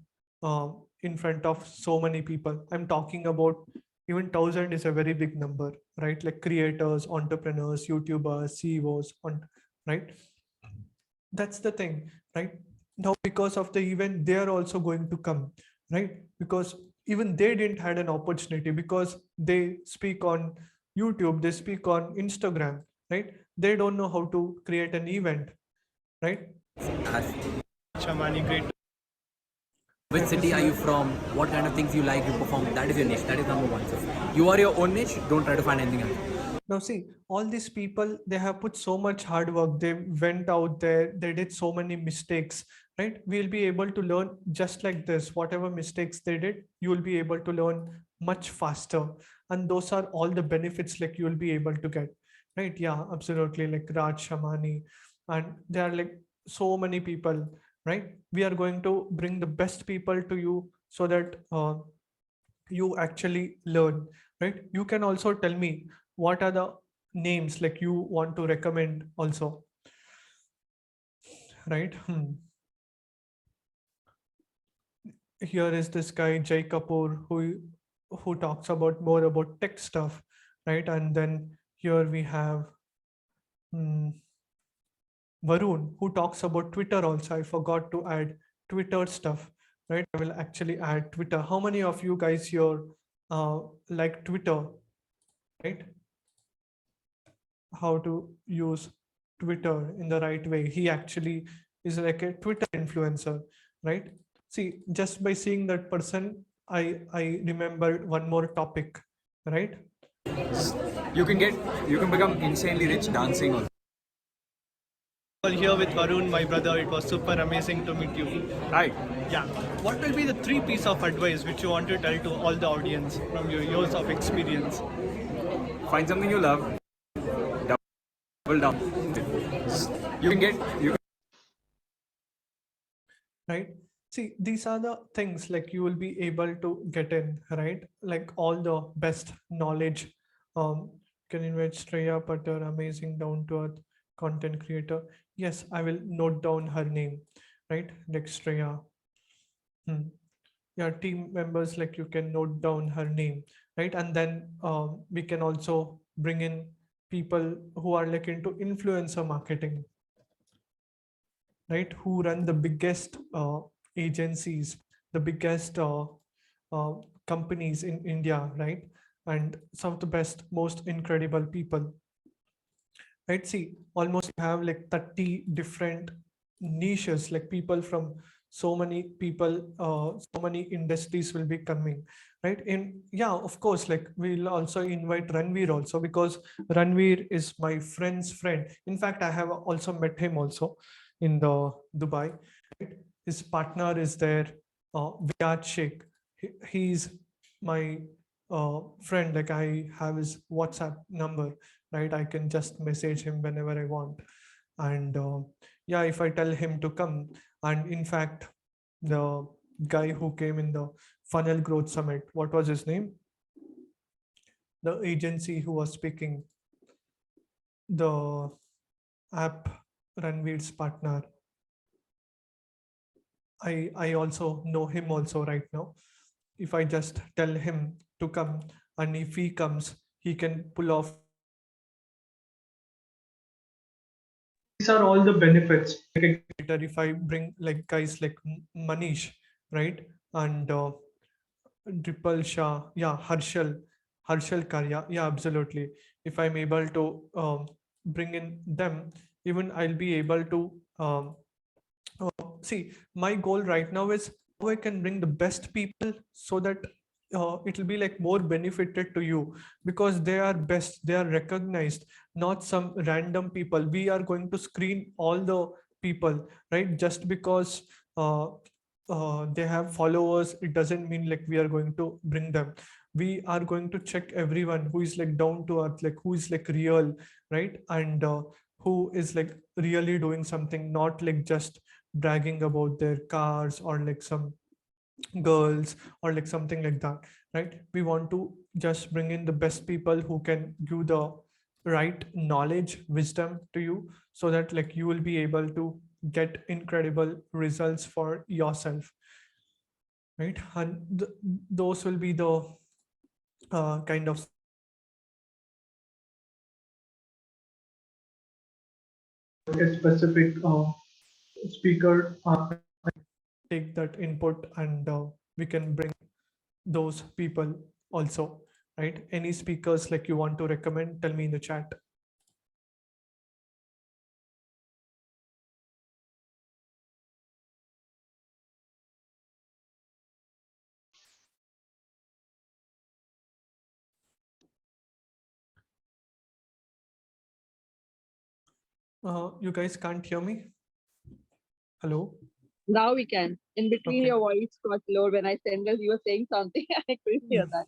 [SPEAKER 1] in front of so many people. I'm talking about, even 1000 is a very big number, right? Like creators, entrepreneurs, YouTubers, CEOs, right? That's the thing, right? Now because of the event, they are also going to come, right? Because even they didn't had an opportunity, because they speak on YouTube, they speak on Instagram, right? They don't know how to create an event, right?
[SPEAKER 8] Shamani, great.
[SPEAKER 9] Which city are you from? What kind of things you like, you perform? That is your niche. That is number one. So you are your own niche. Don't try to find anything else.
[SPEAKER 1] Now see, all these people, they have put so much hard work. They went out there, they did so many mistakes, right? We'll be able to learn just like this. Whatever mistakes they did, you will be able to learn much faster. And those are all the benefits like you will be able to get, right? Yeah, absolutely. Like Raj Shamani, and there are like so many people, right? We are going to bring the best people to you so that you actually learn, right? You can also tell me what are the names like you want to recommend also, right? Here is this guy Jay Kapoor, who talks about more about tech stuff, right? And then here we have Varun, who talks about Twitter also. I forgot to add Twitter stuff, right? I will actually add Twitter. How many of you guys here like Twitter, right? How to use Twitter in the right way. He actually is like a Twitter influencer, right? See, just by seeing that person, I remembered one more topic, right?
[SPEAKER 8] You can become insanely rich dancing also.
[SPEAKER 10] Here with Varun, my brother. It was super amazing to meet you.
[SPEAKER 8] Right.
[SPEAKER 10] Yeah. What will be the 3 pieces of advice which you want to tell to all the audience from your years of experience?
[SPEAKER 8] Find something you love. Double down.
[SPEAKER 1] Right. See, these are the things like you will be able to get in, right? Like all the best knowledge. Can invite Shreya Patter, amazing down to earth content creator. Yes, I will note down her name, right? Like Shreya. Yeah, team members, like you can note down her name, right? And then we can also bring in people who are like into influencer marketing, right? Who run the biggest agencies, the biggest companies in India, right? And some of the best, most incredible people, right? See, almost you have like 30 different niches, like people from so many people, so many industries will be coming, right? And yeah, of course, like we'll also invite Ranveer also, because Ranveer is my friend's friend. In fact, I have also met him also in the Dubai, right? His partner is there, Virat Sheikh. He's my friend. Like I have his WhatsApp number, right? I can just message him whenever I want. And yeah, if I tell him to come, and in fact, the guy who came in the Funnel Growth Summit, what was his name? The agency who was speaking, the app Ranveer's partner. I also know him also right now. If I just tell him to come, and if he comes, he can pull off. These are all the benefits. If I bring like guys like Manish, right? And Dripal Shah, yeah, Harshal Karya, yeah, absolutely. If I'm able to bring in them, even I'll be able to see, my goal right now is how I can bring the best people so that it will be like more benefited to you, because they are best, they are recognized, not some random people. We are going to screen all the people, right? Just because they have followers, it doesn't mean like we are going to bring them. We are going to check everyone who is like down to earth, like who is like real, right? And who is like really doing something, not like just bragging about their cars or like some girls or like something like that, right? We want to just bring in the best people who can give the right knowledge, wisdom to you, so that like you will be able to get incredible results for yourself, right? And those will be the kind of a specific speaker take that input, and we can bring those people also, right? Any speakers like you want to recommend, tell me in the chat. You guys can't hear me? Hello?
[SPEAKER 7] Now we can. In between,
[SPEAKER 1] Okay.
[SPEAKER 7] your voice got low when I said that you were saying something. I couldn't hear that.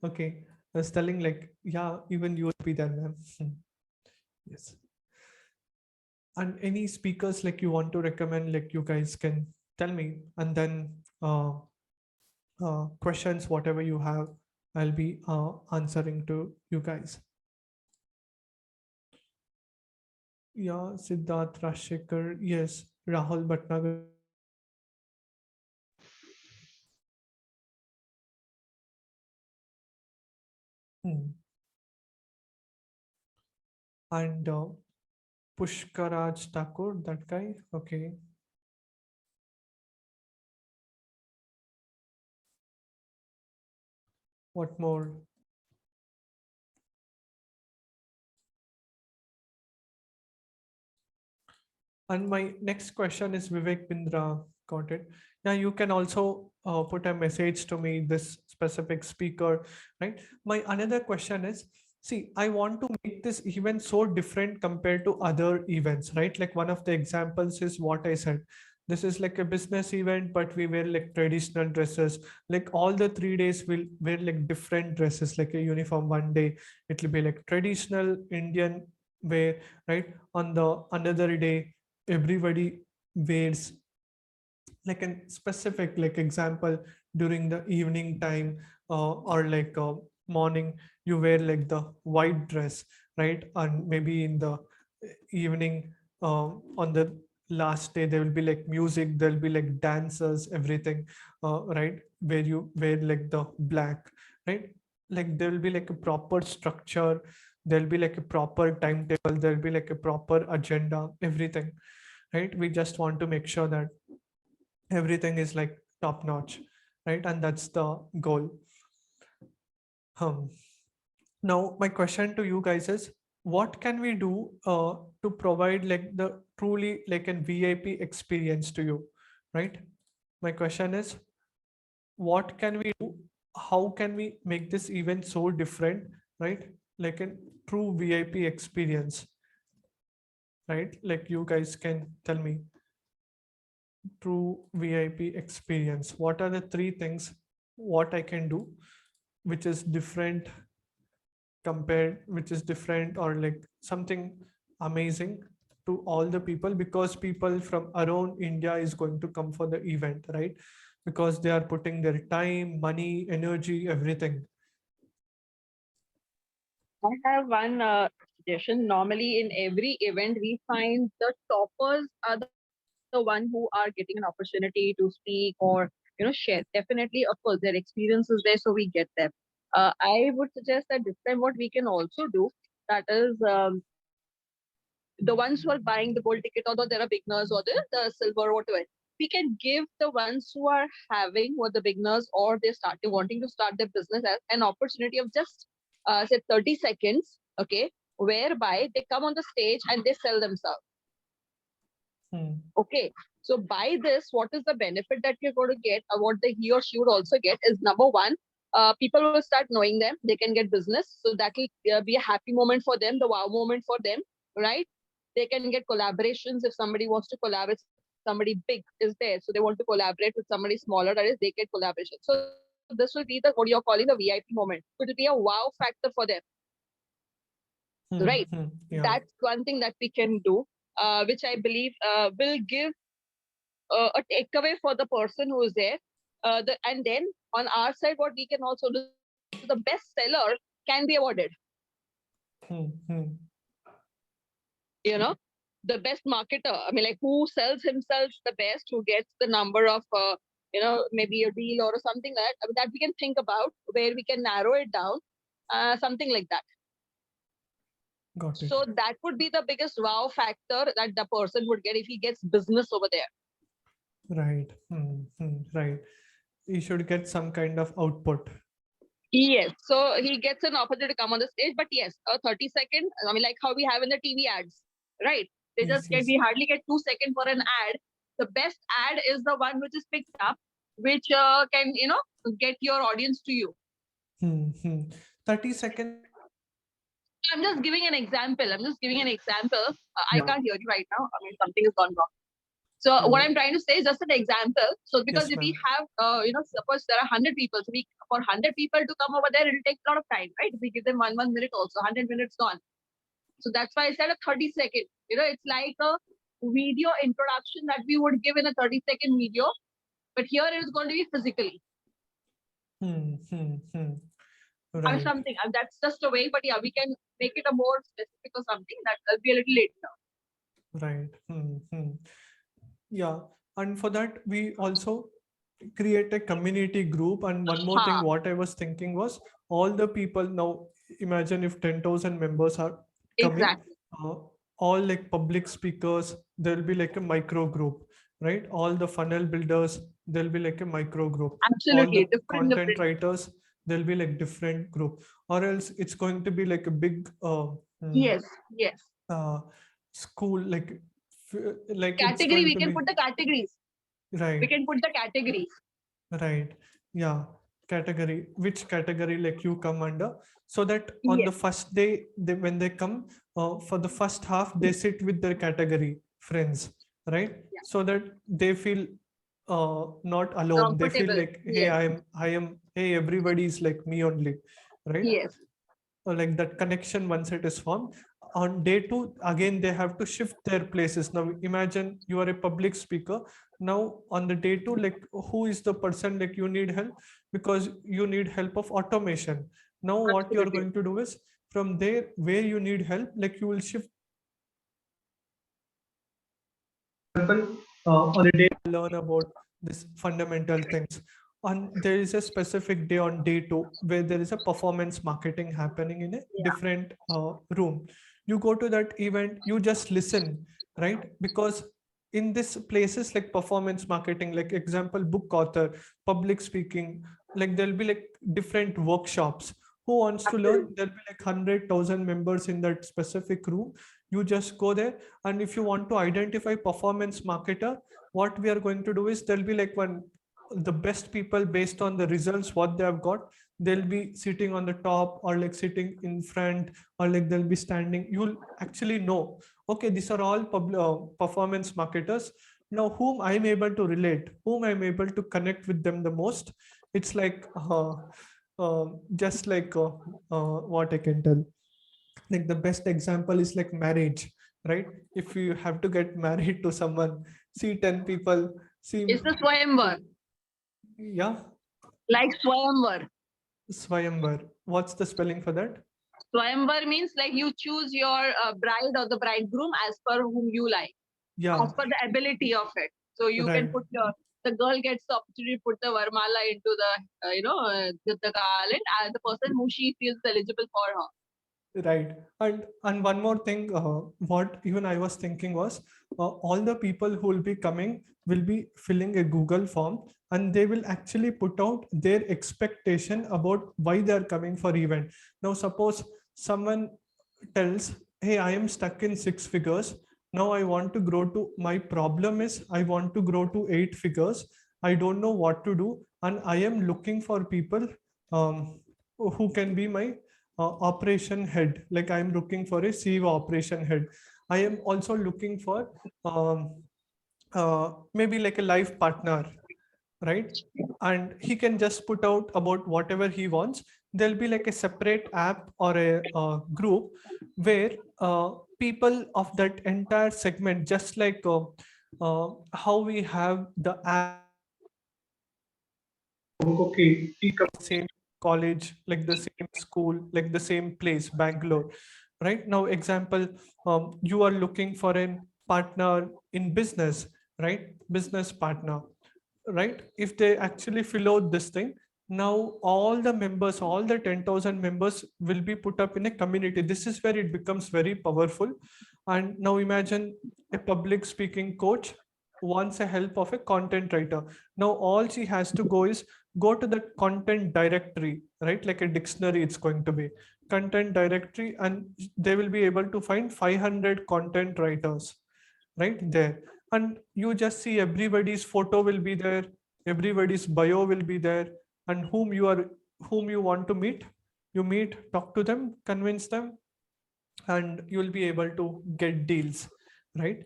[SPEAKER 1] Okay. I was telling like, yeah, even you will be there, ma'am. Yes. And any speakers like you want to recommend, like you guys can tell me, and then questions, whatever you have, I'll be answering to you guys. Yeah, Siddharth, Rashekar, yes, Rahul Bhatnagar. And Pushkaraj Thakur, that guy, okay. What more? And my next question is Vivek Bindra, got it. Now you can also put a message to me, this specific speaker, right? My another question is, see, I want to make this event so different compared to other events, right? Like one of the examples is what I said. This is like a business event, but we wear like traditional dresses. Like all the 3 days we'll wear like different dresses, like a uniform. One day it will be like traditional Indian wear, right? On the another day, everybody wears like a specific like example during the evening time, or like morning you wear like the white dress, right? And maybe in the evening, on the last day there will be like music, there'll be like dancers, everything, right, where you wear like the black, right? Like there will be like a proper structure, there'll be like a proper timetable, there'll be like a proper agenda, everything, right? We just want to make sure that everything is like top notch, right? And that's the goal. Now my question to you guys is, what can we do to provide like the truly like an VIP experience to you, right? My question is, what can we do? How can we make this event so different, right? Like a true VIP experience, right? Like you guys can tell me, true VIP experience. What are the 3 things what I can do which is different compared, which is different or like something amazing to all the people, because people from around India is going to come for the event, right? Because they are putting their time, money, energy, everything.
[SPEAKER 7] I have one suggestion. Normally, in every event, we find the toppers are the one who are getting an opportunity to speak or share. Definitely, of course, their experience is there, so we get them. I would suggest that this time what we can also do, that is the ones who are buying the gold ticket, although there are beginners or the silver, whatever. We can give the ones who are having, or the beginners, or they're wanting to start their business, as an opportunity of just say 30 seconds, okay, whereby they come on the stage and they sell themselves. Okay, so by this, what is the benefit that you're going to get, or what he or she would also get is, number one, people will start knowing them, they can get business, so that will be a happy moment for them, the wow moment for them, right? They can get collaborations if somebody wants to collaborate, somebody big is there, so they want to collaborate with somebody smaller, that is, they get collaboration. So this will be the, what you're calling the VIP moment. It will be a wow factor for them, right?
[SPEAKER 1] Yeah.
[SPEAKER 7] That's one thing that we can do, which I believe will give a takeaway for the person who is there. And then on our side, what we can also do, the best seller can be awarded. You know, the best marketer. I mean, like who sells himself the best, who gets the number of, maybe a deal or something like that, that we can think about where we can narrow it down, something like that.
[SPEAKER 1] Got it.
[SPEAKER 7] So that would be the biggest wow factor that the person would get if he gets business over there.
[SPEAKER 1] Right. Right. He should get some kind of output.
[SPEAKER 7] Yes, so he gets an opportunity to come on the stage, but yes, a 30-second, I mean, like how we have in the TV ads, right? They
[SPEAKER 1] Yes,
[SPEAKER 7] just get,
[SPEAKER 1] yes.
[SPEAKER 7] we hardly get 2 seconds for an ad. The best ad is the one which is picked up, which can, get your audience to you.
[SPEAKER 1] 30 seconds.
[SPEAKER 7] I'm just giving an example. I
[SPEAKER 1] Yeah.
[SPEAKER 7] can't hear you right now. I mean, something has gone wrong. So what I'm trying to say is just an example. So because
[SPEAKER 1] Yes,
[SPEAKER 7] if we
[SPEAKER 1] ma'am.
[SPEAKER 7] have, suppose there are 100 people, so for 100 people to come over there, it will take a lot of time, right? If we give them one minute also, 100 minutes gone. So that's why I said a 30-second. It's like a video introduction that we would give in a 30-second video, but here it is going to be physically. Or
[SPEAKER 1] Right.
[SPEAKER 7] something. And that's just a way, but yeah, we can make it a more specific or something that will be a little later.
[SPEAKER 1] Right. Yeah. And for that, we also create a community group. And one more thing, what I was thinking was all the people now, imagine if 10,000 members are coming,
[SPEAKER 7] Exactly.
[SPEAKER 1] all like public speakers, there'll be like a micro group, right? All the funnel builders, there'll be like a micro group.
[SPEAKER 7] Absolutely.
[SPEAKER 1] All the content
[SPEAKER 7] Different.
[SPEAKER 1] writers, there'll be like different group, or else it's going to be like a big
[SPEAKER 7] Yes.
[SPEAKER 1] school, like it's
[SPEAKER 7] Category,
[SPEAKER 1] going
[SPEAKER 7] we
[SPEAKER 1] to
[SPEAKER 7] can
[SPEAKER 1] be
[SPEAKER 7] put the categories.
[SPEAKER 1] right.
[SPEAKER 7] We can put the categories.
[SPEAKER 1] Right. Yeah. Category, which category like you come under, so that on the first day, when they come for the first half, they sit with their category friends, right?
[SPEAKER 7] Yeah.
[SPEAKER 1] So that they feel not alone. They feel
[SPEAKER 7] Comfortable.
[SPEAKER 1] like, hey, hey, everybody is like me only, right?
[SPEAKER 7] Yes.
[SPEAKER 1] Or like that connection once it is formed. On day 2, again, they have to shift their places. Now, imagine you are a public speaker. Now, on the day 2, like who is the person like you need help, because you need help of automation. Now, what you are going to do is from there where you need help, like you will shift. On a day, learn about this fundamental things. And there is a specific day on day 2 where there is a performance marketing happening in a different room. You go to that event, you just listen, right? Because in this places like performance marketing, like example, book author, public speaking, like there'll be like different workshops. Who wants to learn? There'll be like 100,000 members in that specific room. You just go there, and if you want to identify performance marketer, what we are going to do is there'll be like the best people based on the results what they have got. They'll be sitting on the top, or like sitting in front, or like they'll be standing. You'll actually know, okay, these are all performance marketers. Now, whom I'm able to relate, whom I'm able to connect with them the most. It's like just like what I can tell. Like the best example is like marriage, right? If you have to get married to someone, see 10 people, see.
[SPEAKER 7] It's the Swayamvar.
[SPEAKER 1] Yeah.
[SPEAKER 7] Like Swayamvar.
[SPEAKER 1] Swayamvar. What's the spelling for that?
[SPEAKER 7] Swayamvar means like you choose your bride or the bridegroom as per whom you like.
[SPEAKER 1] Yeah.
[SPEAKER 7] As per the ability of it. So you can put the girl gets the opportunity to put the Varmala into the garland as the person who she feels eligible for her.
[SPEAKER 1] Right. And one more thing, what even I was thinking was, all the people who will be coming will be filling a Google form, and they will actually put out their expectation about why they are coming for event. Now, suppose someone tells, hey, I am stuck in 6 figures. Now I want to grow to, my problem is I want to grow to 8 figures. I don't know what to do. And I am looking for people who can be my operation head. Like I'm looking for a CEO operation head. I am also looking for maybe like a life partner, right? And he can just put out about whatever he wants. There'll be like a separate app or a group where people of that entire segment, just like how we have the app okay, he comes same college, like the same school, like the same place, Bangalore. Right now, example, you are looking for a partner in business, right? Business partner, right? If they actually fill out this thing, now all the members, all the 10,000 members will be put up in a community. This is where it becomes very powerful. And now imagine a public speaking coach wants a help of a content writer. Now all she has to go is go to the content directory, right? Like a dictionary, it's going to be content directory, and they will be able to find 500 content writers right there. And you just see everybody's photo will be there, everybody's bio will be there, and whom you want to meet, you meet, talk to them, convince them, and you'll be able to get deals, right?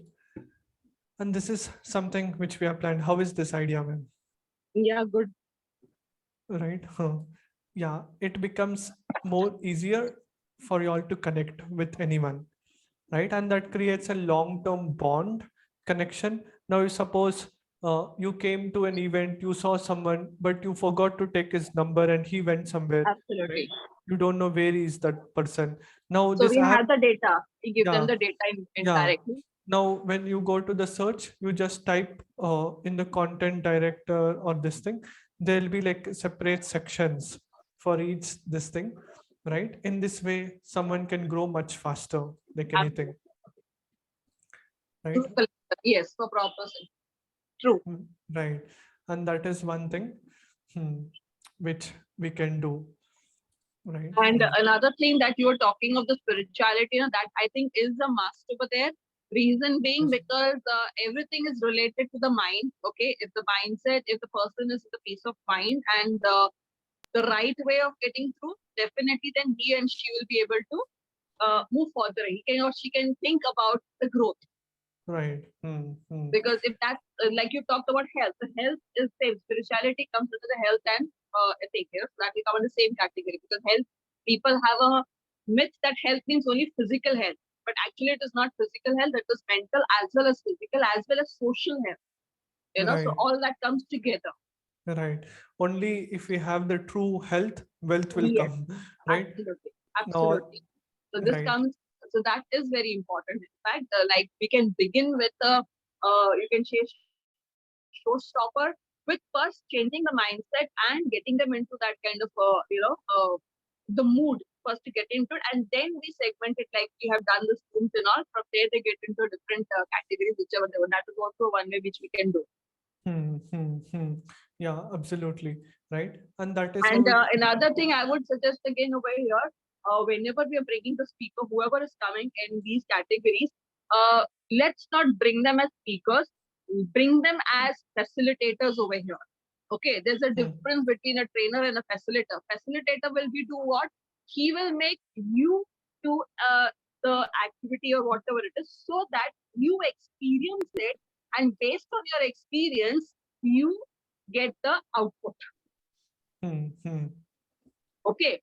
[SPEAKER 1] And this is something which we have planned. How is this idea, ma'am?
[SPEAKER 7] Yeah, good.
[SPEAKER 1] Right? Yeah, it becomes more easier for you all to connect with anyone, right? And that creates a long-term bond connection. Now, you suppose you came to an event, you saw someone, but you forgot to take his number and he went somewhere.
[SPEAKER 7] Absolutely.
[SPEAKER 1] You don't know where is that person. Now,
[SPEAKER 7] So
[SPEAKER 1] this
[SPEAKER 7] we
[SPEAKER 1] app,
[SPEAKER 7] have the data. We give them
[SPEAKER 1] yeah,
[SPEAKER 7] the data
[SPEAKER 1] yeah.
[SPEAKER 7] indirectly.
[SPEAKER 1] Now, when you go to the search, you just type in the content director or this thing, there'll be like separate sections for each this thing, right? In this way, someone can grow much faster, like anything, right?
[SPEAKER 7] Yes, for proper. True.
[SPEAKER 1] Right. And that is one thing which we can do, right?
[SPEAKER 7] And another thing that you were talking of the spirituality, you know, that I think is a must over there. Reason being because everything is related to the mind. Okay, if the mindset, if the person is the peace of mind and the right way of getting through, definitely then he and she will be able to move further. He can or she can think about the growth.
[SPEAKER 1] Right.
[SPEAKER 7] Because if that, like you talked about health, the health is same. Spirituality comes into the health and ethics. That we come in the same category because health, people have a myth that health means only physical health, but actually it is not physical health. It is mental as well as physical as well as social health. You know, so
[SPEAKER 1] Right.
[SPEAKER 7] all that comes together.
[SPEAKER 1] Right. Only if we have the true health, wealth will
[SPEAKER 7] Yes,
[SPEAKER 1] come, right?
[SPEAKER 7] absolutely,
[SPEAKER 1] Now,
[SPEAKER 7] absolutely. So this
[SPEAKER 1] right.
[SPEAKER 7] comes. So that is very important. In fact, like we can begin with you can say showstopper with first changing the mindset and getting them into that kind of the mood first to get into it, and then we segment it like we have done the rooms and all. From there they get into different categories, whichever they want. That is also one way which we can do.
[SPEAKER 1] Yeah, absolutely. Right. And that is
[SPEAKER 7] And
[SPEAKER 1] how
[SPEAKER 7] another thing I would suggest again over here, whenever we are bringing the speaker, whoever is coming in these categories, let's not bring them as speakers, bring them as facilitators over here. Okay, there's a difference between a trainer and a facilitator. Facilitator will be do what? He will make you do the activity or whatever it is so that you experience it, and based on your experience, you get the output. Okay,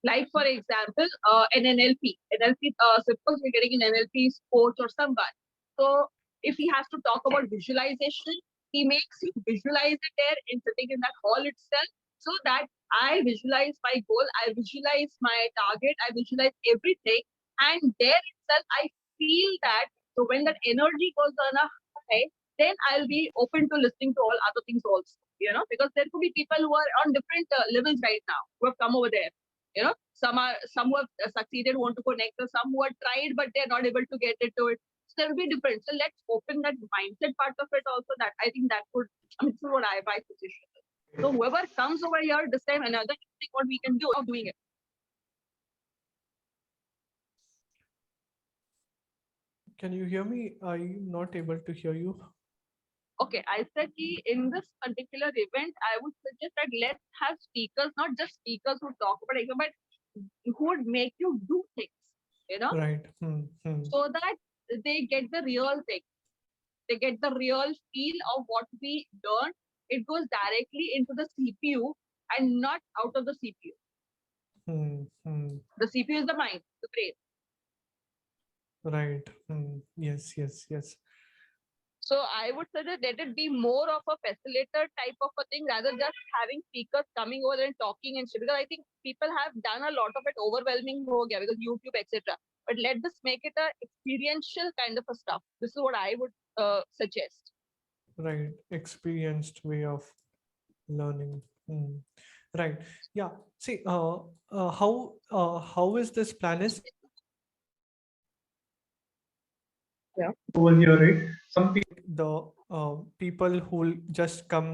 [SPEAKER 7] like for example, an NLP. Suppose we're getting an NLP coach or someone. So if he has to talk about visualization, he makes you visualize it there in sitting in that hall itself, so that I visualize my goal, I visualize my target, I visualize everything, and there itself I feel that. So when that energy goes on a high, then I'll be open to listening to all other things also. You know, because there could be people who are on different levels right now who have come over there. You know, some who have succeeded, want to connect, or some who have tried but they're not able to get into it. So there will be different. So let's open that mindset part of it also. That I think that could. I mean, this is what my position is. So whoever comes over here this time, another thing what we can do of doing it.
[SPEAKER 1] Can you hear me? I'm not able to hear you.
[SPEAKER 7] Okay, I said in this particular event, I would suggest that let's have speakers, not just speakers who talk about it, but who would make you do things, you know,
[SPEAKER 1] Right.
[SPEAKER 7] so that they get the real thing. They get the real feel of what we learn. It goes directly into the CPU and not out of the CPU. The CPU is the mind, the brain.
[SPEAKER 1] Right. Yes.
[SPEAKER 7] So I would suggest let it be more of a facilitator type of a thing rather than just having speakers coming over and talking and shit. Because I think people have done a lot of it overwhelming ho gaya because YouTube, etc. But let this make it a experiential kind of a stuff. This is what I would suggest.
[SPEAKER 1] Right, experienced way of learning. Right. Yeah. See, how is this plan is
[SPEAKER 7] Yeah.
[SPEAKER 1] over here, right? Some people, people who will just come,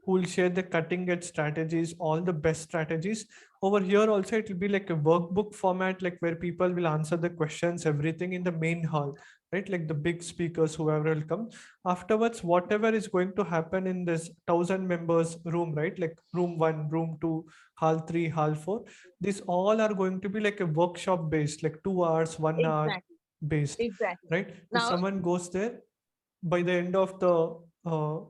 [SPEAKER 1] who will share the cutting edge strategies, all the best strategies. Over here also, it will be like a workbook format, like where people will answer the questions, everything in the main hall, right? Like the big speakers, whoever will come. Afterwards, whatever is going to happen in this 1,000 members room, right? Like room 1, room 2, hall 3, hall 4. These all are going to be like a workshop based, like 2 hours, 1 hour
[SPEAKER 7] Exactly.
[SPEAKER 1] based,
[SPEAKER 7] Exactly.
[SPEAKER 1] right? If
[SPEAKER 7] Now,
[SPEAKER 1] someone goes there, by the end of the uh,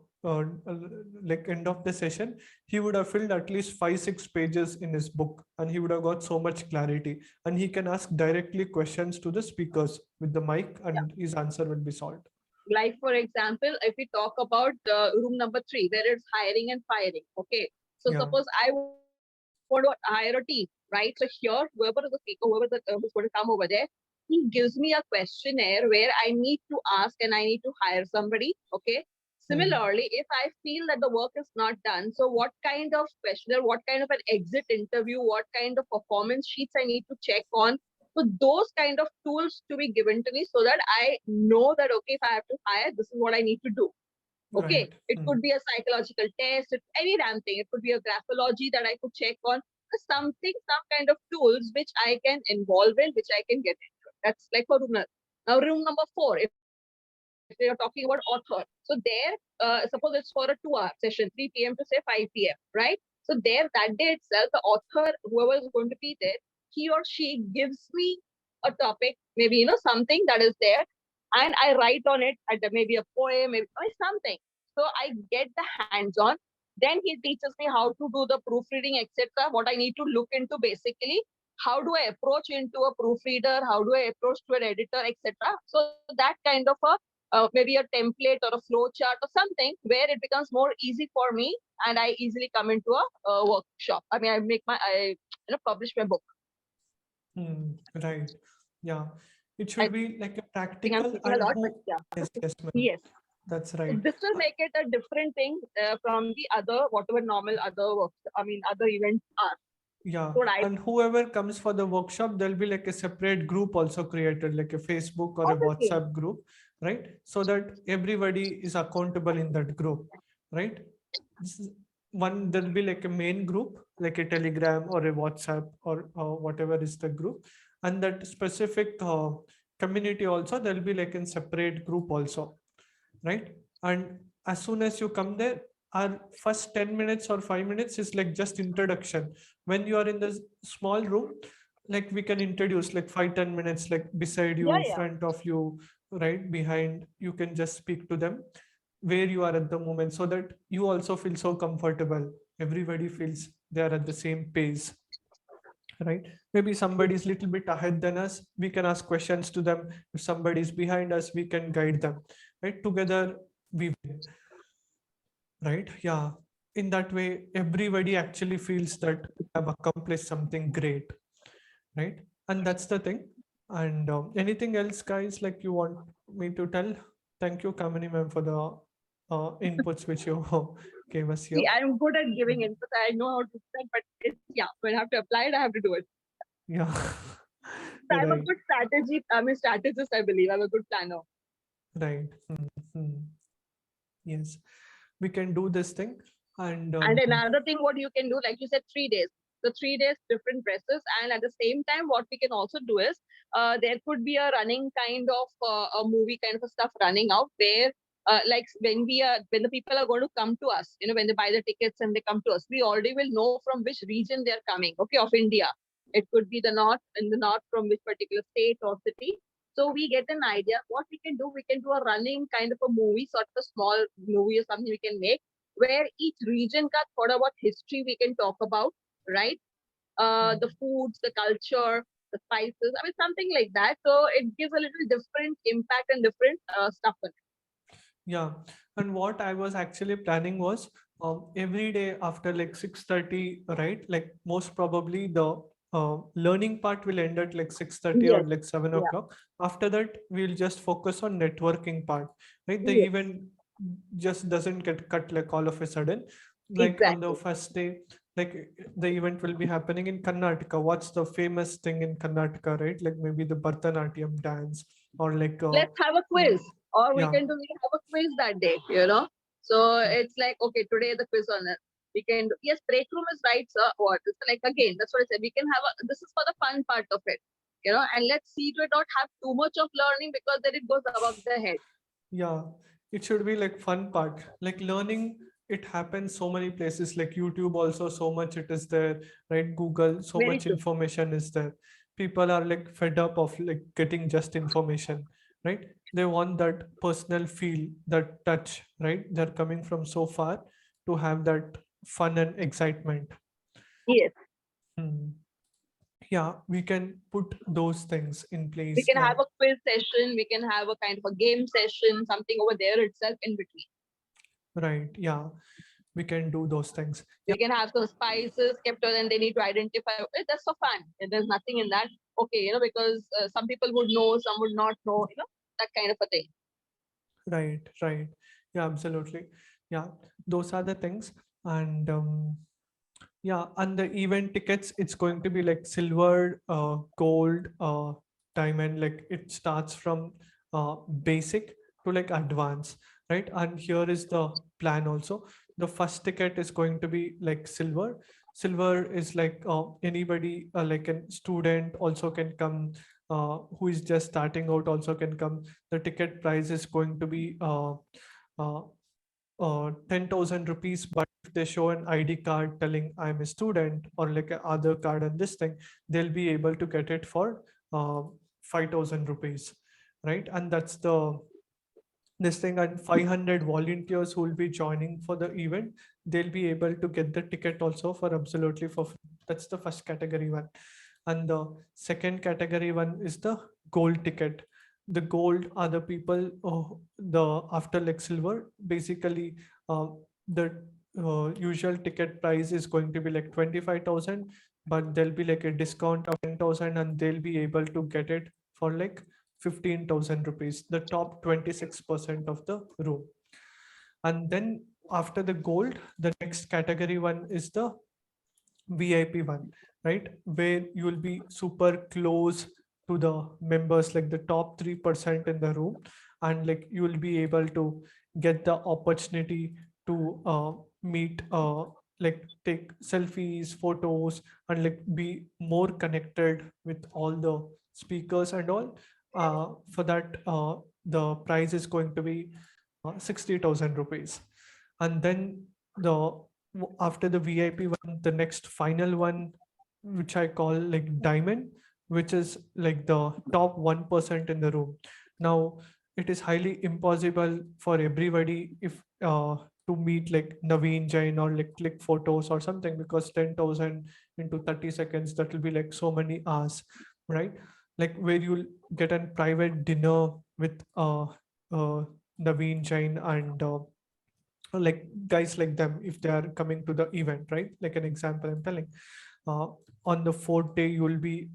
[SPEAKER 1] like end of the session, he would have filled at least 5-6 pages in his book, and he would have got so much clarity, and he can ask directly questions to the speakers with the mic, and his answer will be solved.
[SPEAKER 7] like for example, if we talk about room number 3, where it's hiring and firing. Okay. So
[SPEAKER 1] Yeah.
[SPEAKER 7] suppose I want to hire a team, right? So here, whoever is the speaker, whoever who's going to come over there, he gives me a questionnaire where I need to ask and I need to hire somebody. Okay. Similarly, if I feel that the work is not done, so what kind of questionnaire, what kind of an exit interview, what kind of performance sheets I need to check on. So those kind of tools to be given to me so that I know that, okay, if I have to hire, this is what I need to do. Okay,
[SPEAKER 1] Right.
[SPEAKER 7] it could be a psychological test, any damn thing. It could be a graphology that I could check on, something, some kind of tools which I can involve in, which I can get into. That's like for room. Now, room number 4, if we are talking about author, so there, suppose it's for a 2-hour session, 3 p.m. to say 5 p.m., right? So there, that day itself, the author, whoever is going to be there, he or she gives me a topic, maybe something that is there, and I write on it, maybe a poem, maybe something. So I get the hands-on. Then he teaches me how to do the proofreading, etc. What I need to look into basically. How do I approach into a proofreader? How do I approach to an editor, etc. So that kind of a maybe a template or a flow chart or something where it becomes more easy for me and I easily come into a workshop. I mean, I publish my book.
[SPEAKER 1] Right. Yeah. It
[SPEAKER 7] I
[SPEAKER 1] should be like a
[SPEAKER 7] think I'm
[SPEAKER 1] practical
[SPEAKER 7] speaking a
[SPEAKER 1] and
[SPEAKER 7] lot, but
[SPEAKER 1] who.
[SPEAKER 7] yeah.
[SPEAKER 1] Yes, ma'am.
[SPEAKER 7] Yes.
[SPEAKER 1] That's
[SPEAKER 7] So
[SPEAKER 1] right.
[SPEAKER 7] this will make it a different thing from the other, whatever normal other works, other events are.
[SPEAKER 1] Yeah,
[SPEAKER 7] What I
[SPEAKER 1] and whoever comes for the workshop, there'll be like a separate group also created, like a Facebook or a
[SPEAKER 7] obviously.
[SPEAKER 1] WhatsApp group, right? So that everybody is accountable in that group, right? This is one, there'll be like a main group, like a Telegram or a WhatsApp or whatever is the group, and that specific community also, there'll be like a separate group also, right? And as soon as you come there, our first 10 minutes or 5 minutes is like just introduction. When you are in this small room, like we can introduce like 5-10 minutes, like beside you,
[SPEAKER 7] Yeah.
[SPEAKER 1] front of you, right behind, you can just speak to them where you are at the moment, so that you also feel so comfortable. Everybody feels they are at the same pace, right? Maybe somebody is little bit ahead than us, we can ask questions to them. If somebody is behind us, we can guide them, right? Together we win, right? Yeah, in that way everybody actually feels that have accomplished something great, right? And that's the thing. And anything else, guys, like you want me to tell? Thank you, Kamini ma'am, for the inputs which you gave us here.
[SPEAKER 7] See, I'm good at giving input. I know how to do that, but when I have to apply it, I have to do it.
[SPEAKER 1] Yeah.
[SPEAKER 7] So I'm a good strategist, I believe. I'm a good planner.
[SPEAKER 1] Right. Yes, we can do this thing. And
[SPEAKER 7] another thing, what you can do, like you said, 3 days. The 3 days, different dresses. And at the same time, what we can also do is there could be a running kind of a movie kind of a stuff running out where like when the people are going to come to us, when they buy the tickets and they come to us, we already will know from which region they're coming, okay, of India. It could be the north, from which particular state or city. So we get an idea. What we can do a running kind of a movie, sort of a small movie or something we can make, where each region ka thoda what history we can talk about, right? The foods, the culture, the spices, something like that. So it gives a little different impact and different stuff in it.
[SPEAKER 1] Yeah, and what I was actually planning was every day after like 6:30, right? Like most probably the learning part will end at like 6:30 or
[SPEAKER 7] Yes.
[SPEAKER 1] like 7
[SPEAKER 7] Yeah.
[SPEAKER 1] o'clock. After that, we'll just focus on networking part, right? The
[SPEAKER 7] Yes.
[SPEAKER 1] event just doesn't get cut like all of a sudden. Like on the
[SPEAKER 7] Exactly.
[SPEAKER 1] first day, like the event will be happening in Karnataka. What's the famous thing in Karnataka, right? Like maybe the Bharatanatyam dance or like
[SPEAKER 7] Let's have a
[SPEAKER 1] uh,
[SPEAKER 7] quiz, or
[SPEAKER 1] yeah.
[SPEAKER 7] we can have a quiz that day, you know. So it's like, okay, today the quiz on it. We can do, yes, break room is right, sir. What? It's like, again, that's what I said. We can have a, this is for the fun part of it, you know, and let's see to it not have too much of learning because then it goes above the head.
[SPEAKER 1] Yeah, it should be like fun part. Like learning, it happens so many places, like YouTube also so much it is there, right? Google, so
[SPEAKER 7] Very
[SPEAKER 1] much
[SPEAKER 7] true.
[SPEAKER 1] information is there. People are like fed up of like getting just information, right? They want that personal feel, that touch, right? They're coming from so far to have that fun and excitement.
[SPEAKER 7] Yes.
[SPEAKER 1] Hmm. Yeah, we can put those things in
[SPEAKER 7] We
[SPEAKER 1] place.
[SPEAKER 7] can
[SPEAKER 1] Yeah,
[SPEAKER 7] have a quiz session. We can have a kind of a game session, something over there itself in between.
[SPEAKER 1] right. Yeah, we can do those things. Yeah.
[SPEAKER 7] We can have some spices kept on, and they need to identify. That's for fun. There's nothing in that. Okay, you know, because some people would know, some would not know. You know, that kind of a thing.
[SPEAKER 1] Right, right. Yeah, absolutely. Yeah, those are the things. And yeah, and the event tickets, it's going to be like silver, gold, diamond. Like it starts from basic to like advanced, right? And here is the plan also. The first ticket is going to be like silver. Silver is like anybody, like a student also can come, who is just starting out also can come. The ticket price is going to be uh, 10,000 rupees, but if they show an ID card telling I'm a student or like a other card and this thing, they'll be able to get it for 5,000 rupees, right? And that's the this thing, and 500 volunteers who will be joining for the event, they'll be able to get the ticket also for absolutely for free. That's the first category one. And the second category one is the gold ticket. The gold are the people, the after like silver, basically the usual ticket price is going to be like 25,000, but there'll be like a discount of 10,000 and they'll be able to get it for like 15,000 rupees, the top 26% of the room. And then after the gold, the next category one is the VIP one, right? Where you will be super close to the members, like the top 3% in the room. And like you will be able to get the opportunity to meet, like take selfies, photos, and like be more connected with all the speakers and all. For that, the price is going to be 60,000 rupees. And then the after the VIP one, the next final one, which I call like diamond, which is like the top 1% in the room. Now, it is highly impossible for everybody if to meet like Naveen Jain or like click photos or something, because 10,000 into 30 seconds, that will be like so many hours, right? Like where you'll get a private dinner with Naveen Jain and like guys like them if they are coming to the event, right? Like an example I'm telling. uh, on the fourth day you will be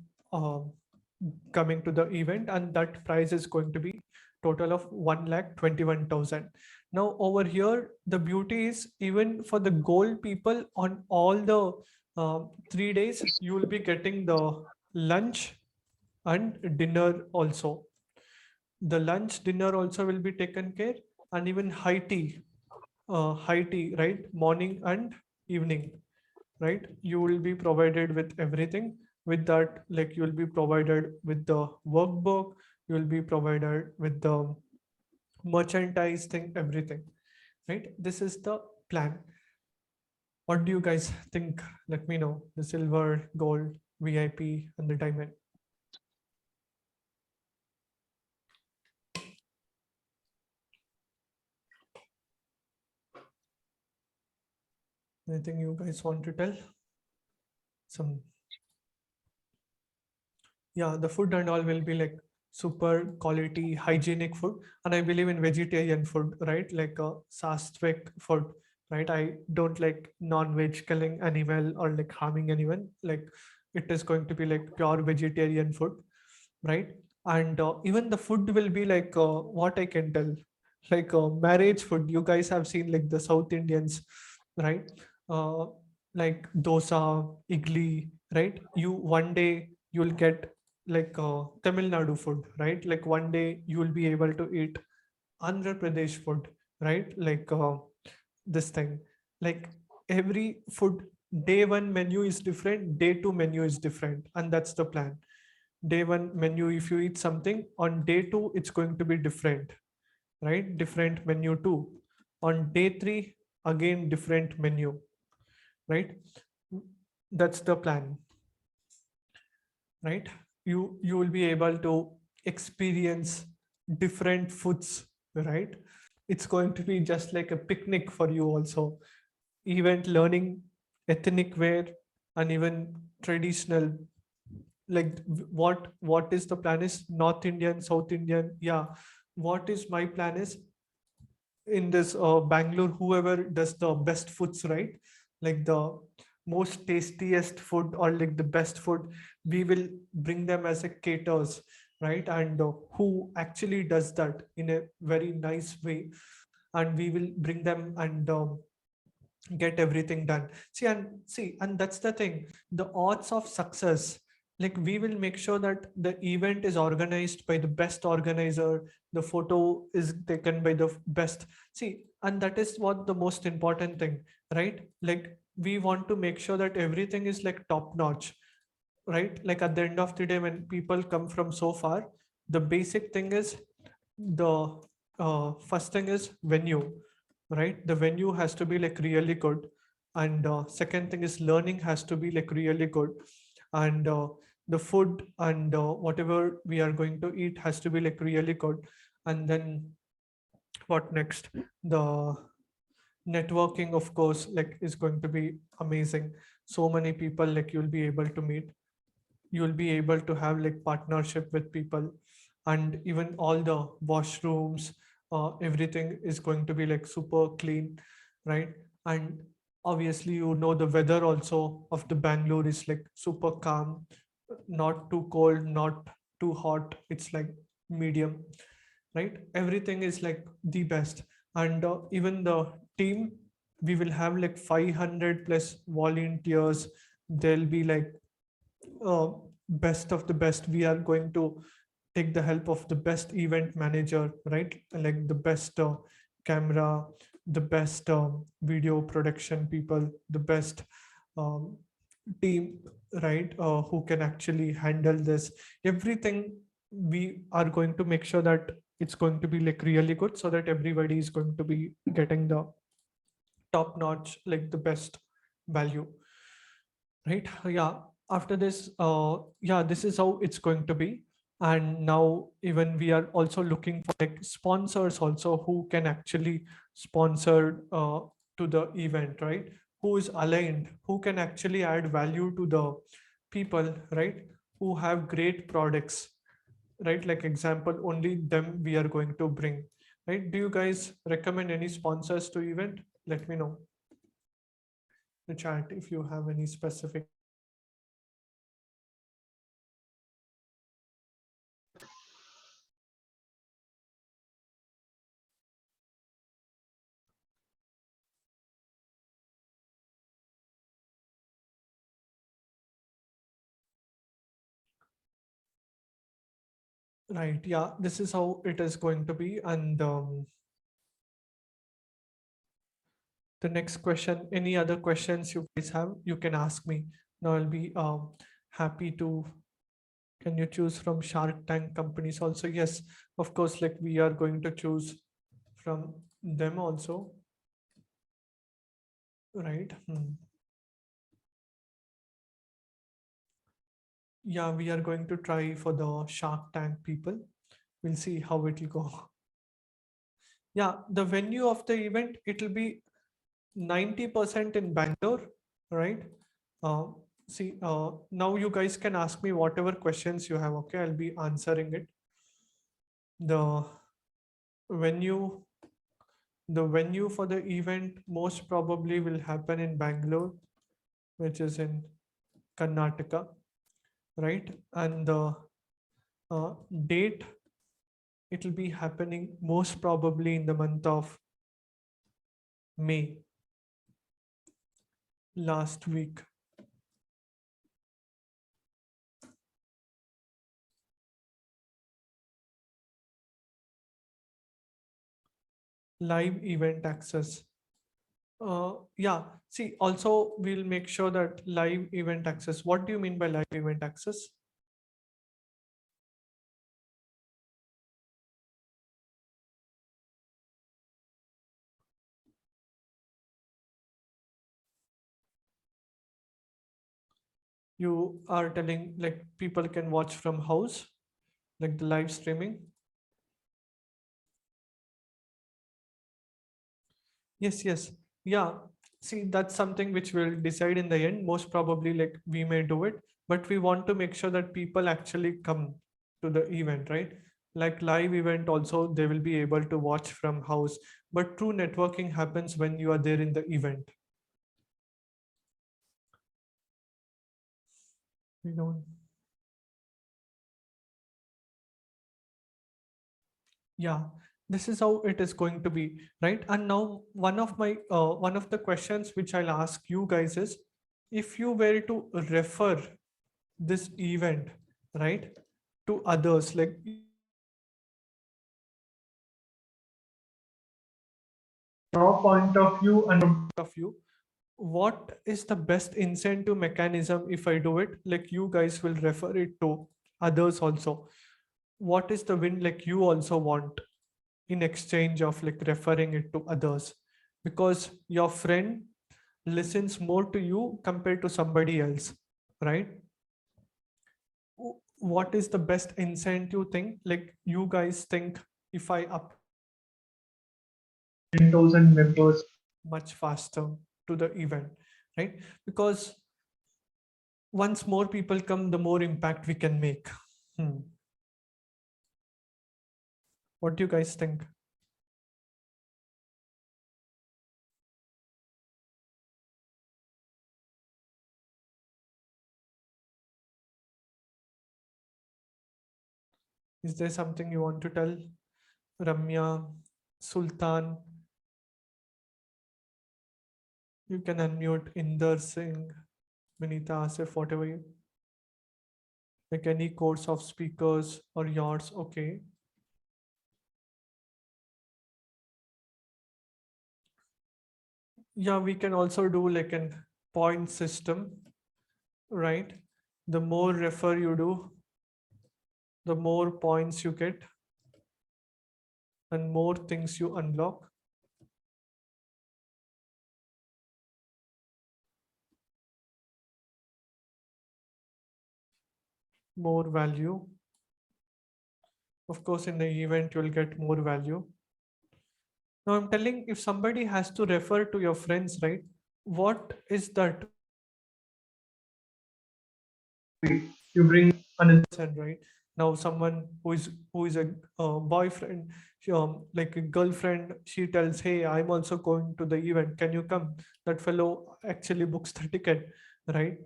[SPEAKER 1] coming to the event, and that price is going to be total of 1,21,000. Now over here the beauty is, even for the gold people, on all the 3 days you will be getting the lunch and dinner also. The lunch dinner also will be taken care, and even high tea, right? Morning and evening, right? You will be provided with everything. With that, like you will be provided with the workbook, you will be provided with the merchandise thing, everything, right? This is the plan. What do you guys think? Let me know. The silver, gold, VIP, and the diamond. Anything you guys want to tell? Some, yeah, the food and all will be like super quality hygienic food, and I believe in vegetarian food, right? Like sattvic food, right? I don't like non-veg killing animal or like harming anyone. Like it is going to be like pure vegetarian food, right? And even the food will be like what I can tell, like marriage food. You guys have seen like the South Indians, right? uh, like dosa, idli, right? You one day you'll get like Tamil Nadu food, right? Like one day you will be able to eat Andhra Pradesh food, right? Like this thing, like every food, day one menu is different, day two menu is different, and that's the plan. Day one menu, if you eat something, on day two it's going to be different, right? Different menu too. On day three, again different menu, right? That's the plan, right? You will be able to experience different foods, right? It's going to be just like a picnic for you also. Event learning, ethnic wear, and even traditional, like what is the plan is North Indian, South Indian. Yeah, what is my plan is, in this Bangalore, whoever does the best foods, right? Like the most tastiest food or like the best food, we will bring them as a caters, right? And who actually does that in a very nice way, and we will bring them and get everything done. See, and that's the thing, the odds of success, like we will make sure that the event is organized by the best organizer, the photo is taken by the best. See, and that is what the most important thing, right? Like we want to make sure that everything is like top notch, right? Like at the end of the day, when people come from so far, the basic thing is the first thing is venue, right? The venue has to be like really good, and second thing is learning has to be like really good, and the food and whatever we are going to eat has to be like really good. And then what next? The networking, of course, like is going to be amazing. So many people like you'll be able to meet, you'll be able to have like partnership with people, and even all the washrooms, everything is going to be like super clean, right? And obviously the weather also of the Bangalore is like super calm, not too cold, not too hot, it's like medium, right? Everything is like the best. And even the team, we will have like 500 plus volunteers. There'll be like uh, best of the best. We are going to take the help of the best event manager, right? Like the best camera, the best video production people, the best um, team, right? Who can actually handle this everything. We are going to make sure that it's going to be like really good, so that everybody is going to be getting the top notch, like the best value, right? Yeah, after this, yeah, this is how it's going to be. And now even we are also looking for like sponsors also, who can actually sponsor to the event, right? Who is aligned, who can actually add value to the people, right? Who have great products, right? Like example, only them we are going to bring, right? Do you guys recommend any sponsors to event? Let me know in the chat if you have any specific. Right, yeah, this is how it is going to be. And the next question, any other questions you guys have, you can ask me. Now I'll be happy to. Can you choose from Shark Tank companies also? Yes, of course, like we are going to choose from them also, right? Yeah, we are going to try for the Shark Tank people. We'll see how it will go. Yeah, the venue of the event, it will be 90% in Bangalore, right? See, now you guys can ask me whatever questions you have, okay? I'll be answering it. the venue the venue for the event most probably will happen in Bangalore, which is in Karnataka, right? And the date, it will be happening most probably in the month of May, last week. Live event access. Yeah, see, also we'll make sure that live event access. What do you mean by live event access? You are telling like people can watch from house, like the live streaming? Yes. Yeah. See, that's something which we'll decide in the end. Most probably, like we may do it, but we want to make sure that people actually come to the event, right? Like live event also, they will be able to watch from house. But true networking happens when you are there in the event. We don't. Yeah, this is how it is going to be, right? And now one of the questions which I'll ask you guys is, if you were to refer this event, right, to others, like your point of view and point of view, what is the best incentive mechanism if I do it? Like you guys will refer it to others also. What is the win like you also want in exchange of like referring it to others? Because your friend listens more to you compared to somebody else, right? What is the best incentive thing? Like you guys think, if I up 10,000 members much faster to the event, right? Because once more people come, the more impact we can make. What do you guys think? Is there something you want to tell? Ramya, Sultan, you can unmute. Inder Singh, Vinita, Asif, whatever you like, any course of speakers or yours. Okay. Yeah, we can also do like an point system, right? The more refer you do, the more points you get and more things you unlock. More value. Of course, in the event, you'll get more value. Now I'm telling, if somebody has to refer to your friends, right? What is that? You bring another person, right? Now someone who is a boyfriend, like a girlfriend, she tells, hey, I'm also going to the event, can you come? That fellow actually books the ticket, right?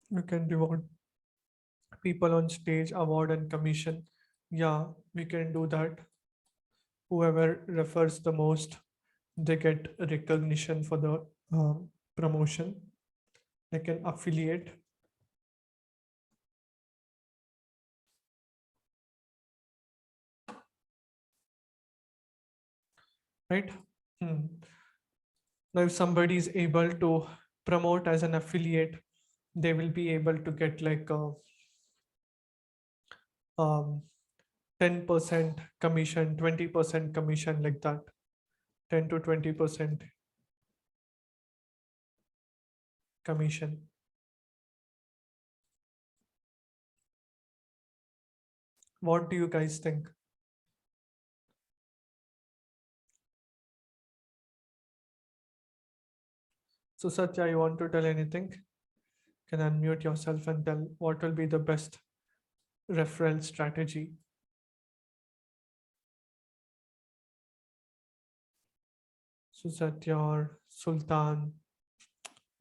[SPEAKER 1] You can reward people on stage, award and commission. Yeah, we can do that. Whoever refers the most, they get recognition for the promotion, like an affiliate. Right? Now, if somebody is able to promote as an affiliate, they will be able to get like a 10% commission, 20% commission, like that, 10 to 20% commission. What do you guys think? So Satya, you want to tell anything? Can unmute yourself and tell what will be the best referral strategy. Susatya or Sultan,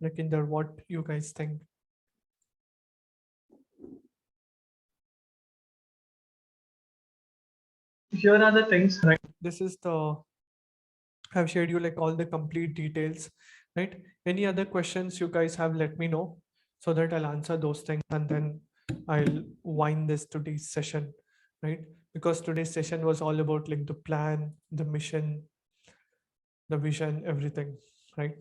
[SPEAKER 1] Rakinder, what you guys think?
[SPEAKER 10] Here are the things, right?
[SPEAKER 1] This is the, I've shared you like all the complete details, right? Any other questions you guys have, let me know so that I'll answer those things, and then I'll wind this today's session, right? Because today's session was all about like the plan, the mission, the vision, everything, right?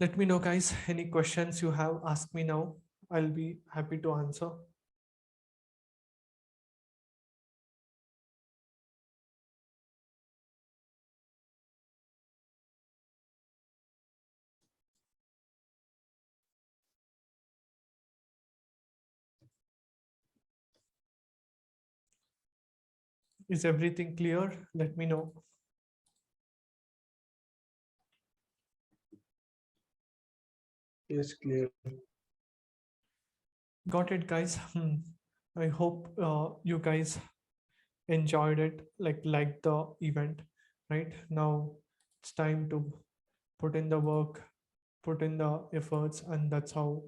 [SPEAKER 1] Let me know, guys, any questions you have, ask me now. I'll be happy to answer. Is everything clear? Let me know.
[SPEAKER 4] Yes, clear.
[SPEAKER 1] Got it, guys. I hope you guys enjoyed it, like the event. Right now, it's time to put in the work, put in the efforts, and that's how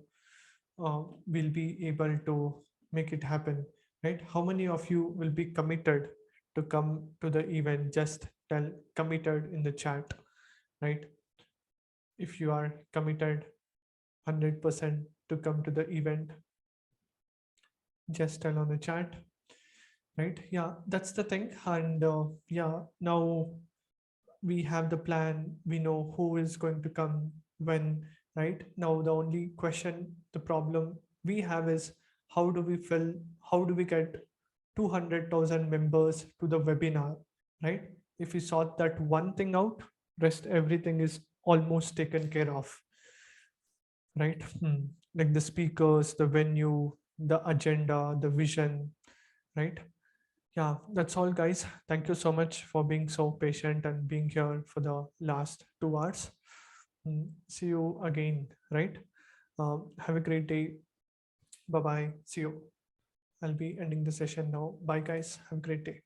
[SPEAKER 1] we'll be able to make it happen. Right? How many of you will be committed to come to the event? Just tell committed in the chat. Right? If you are committed 100% to come to the event, just tell on the chat. Right? Yeah, that's the thing. And yeah, now we have the plan, we know who is going to come when. Right now, the only question, the problem we have is how do we fill, how do we get 200,000 members to the webinar, right? If we sort that one thing out, rest everything is almost taken care of, right? Like the speakers, the venue, the agenda, the vision, right? Yeah, that's all, guys. Thank you so much for being so patient and being here for the last 2 hours. See you again, right? Have a great day. Bye bye. See you. I'll be ending the session now. Bye, guys. Have a great day.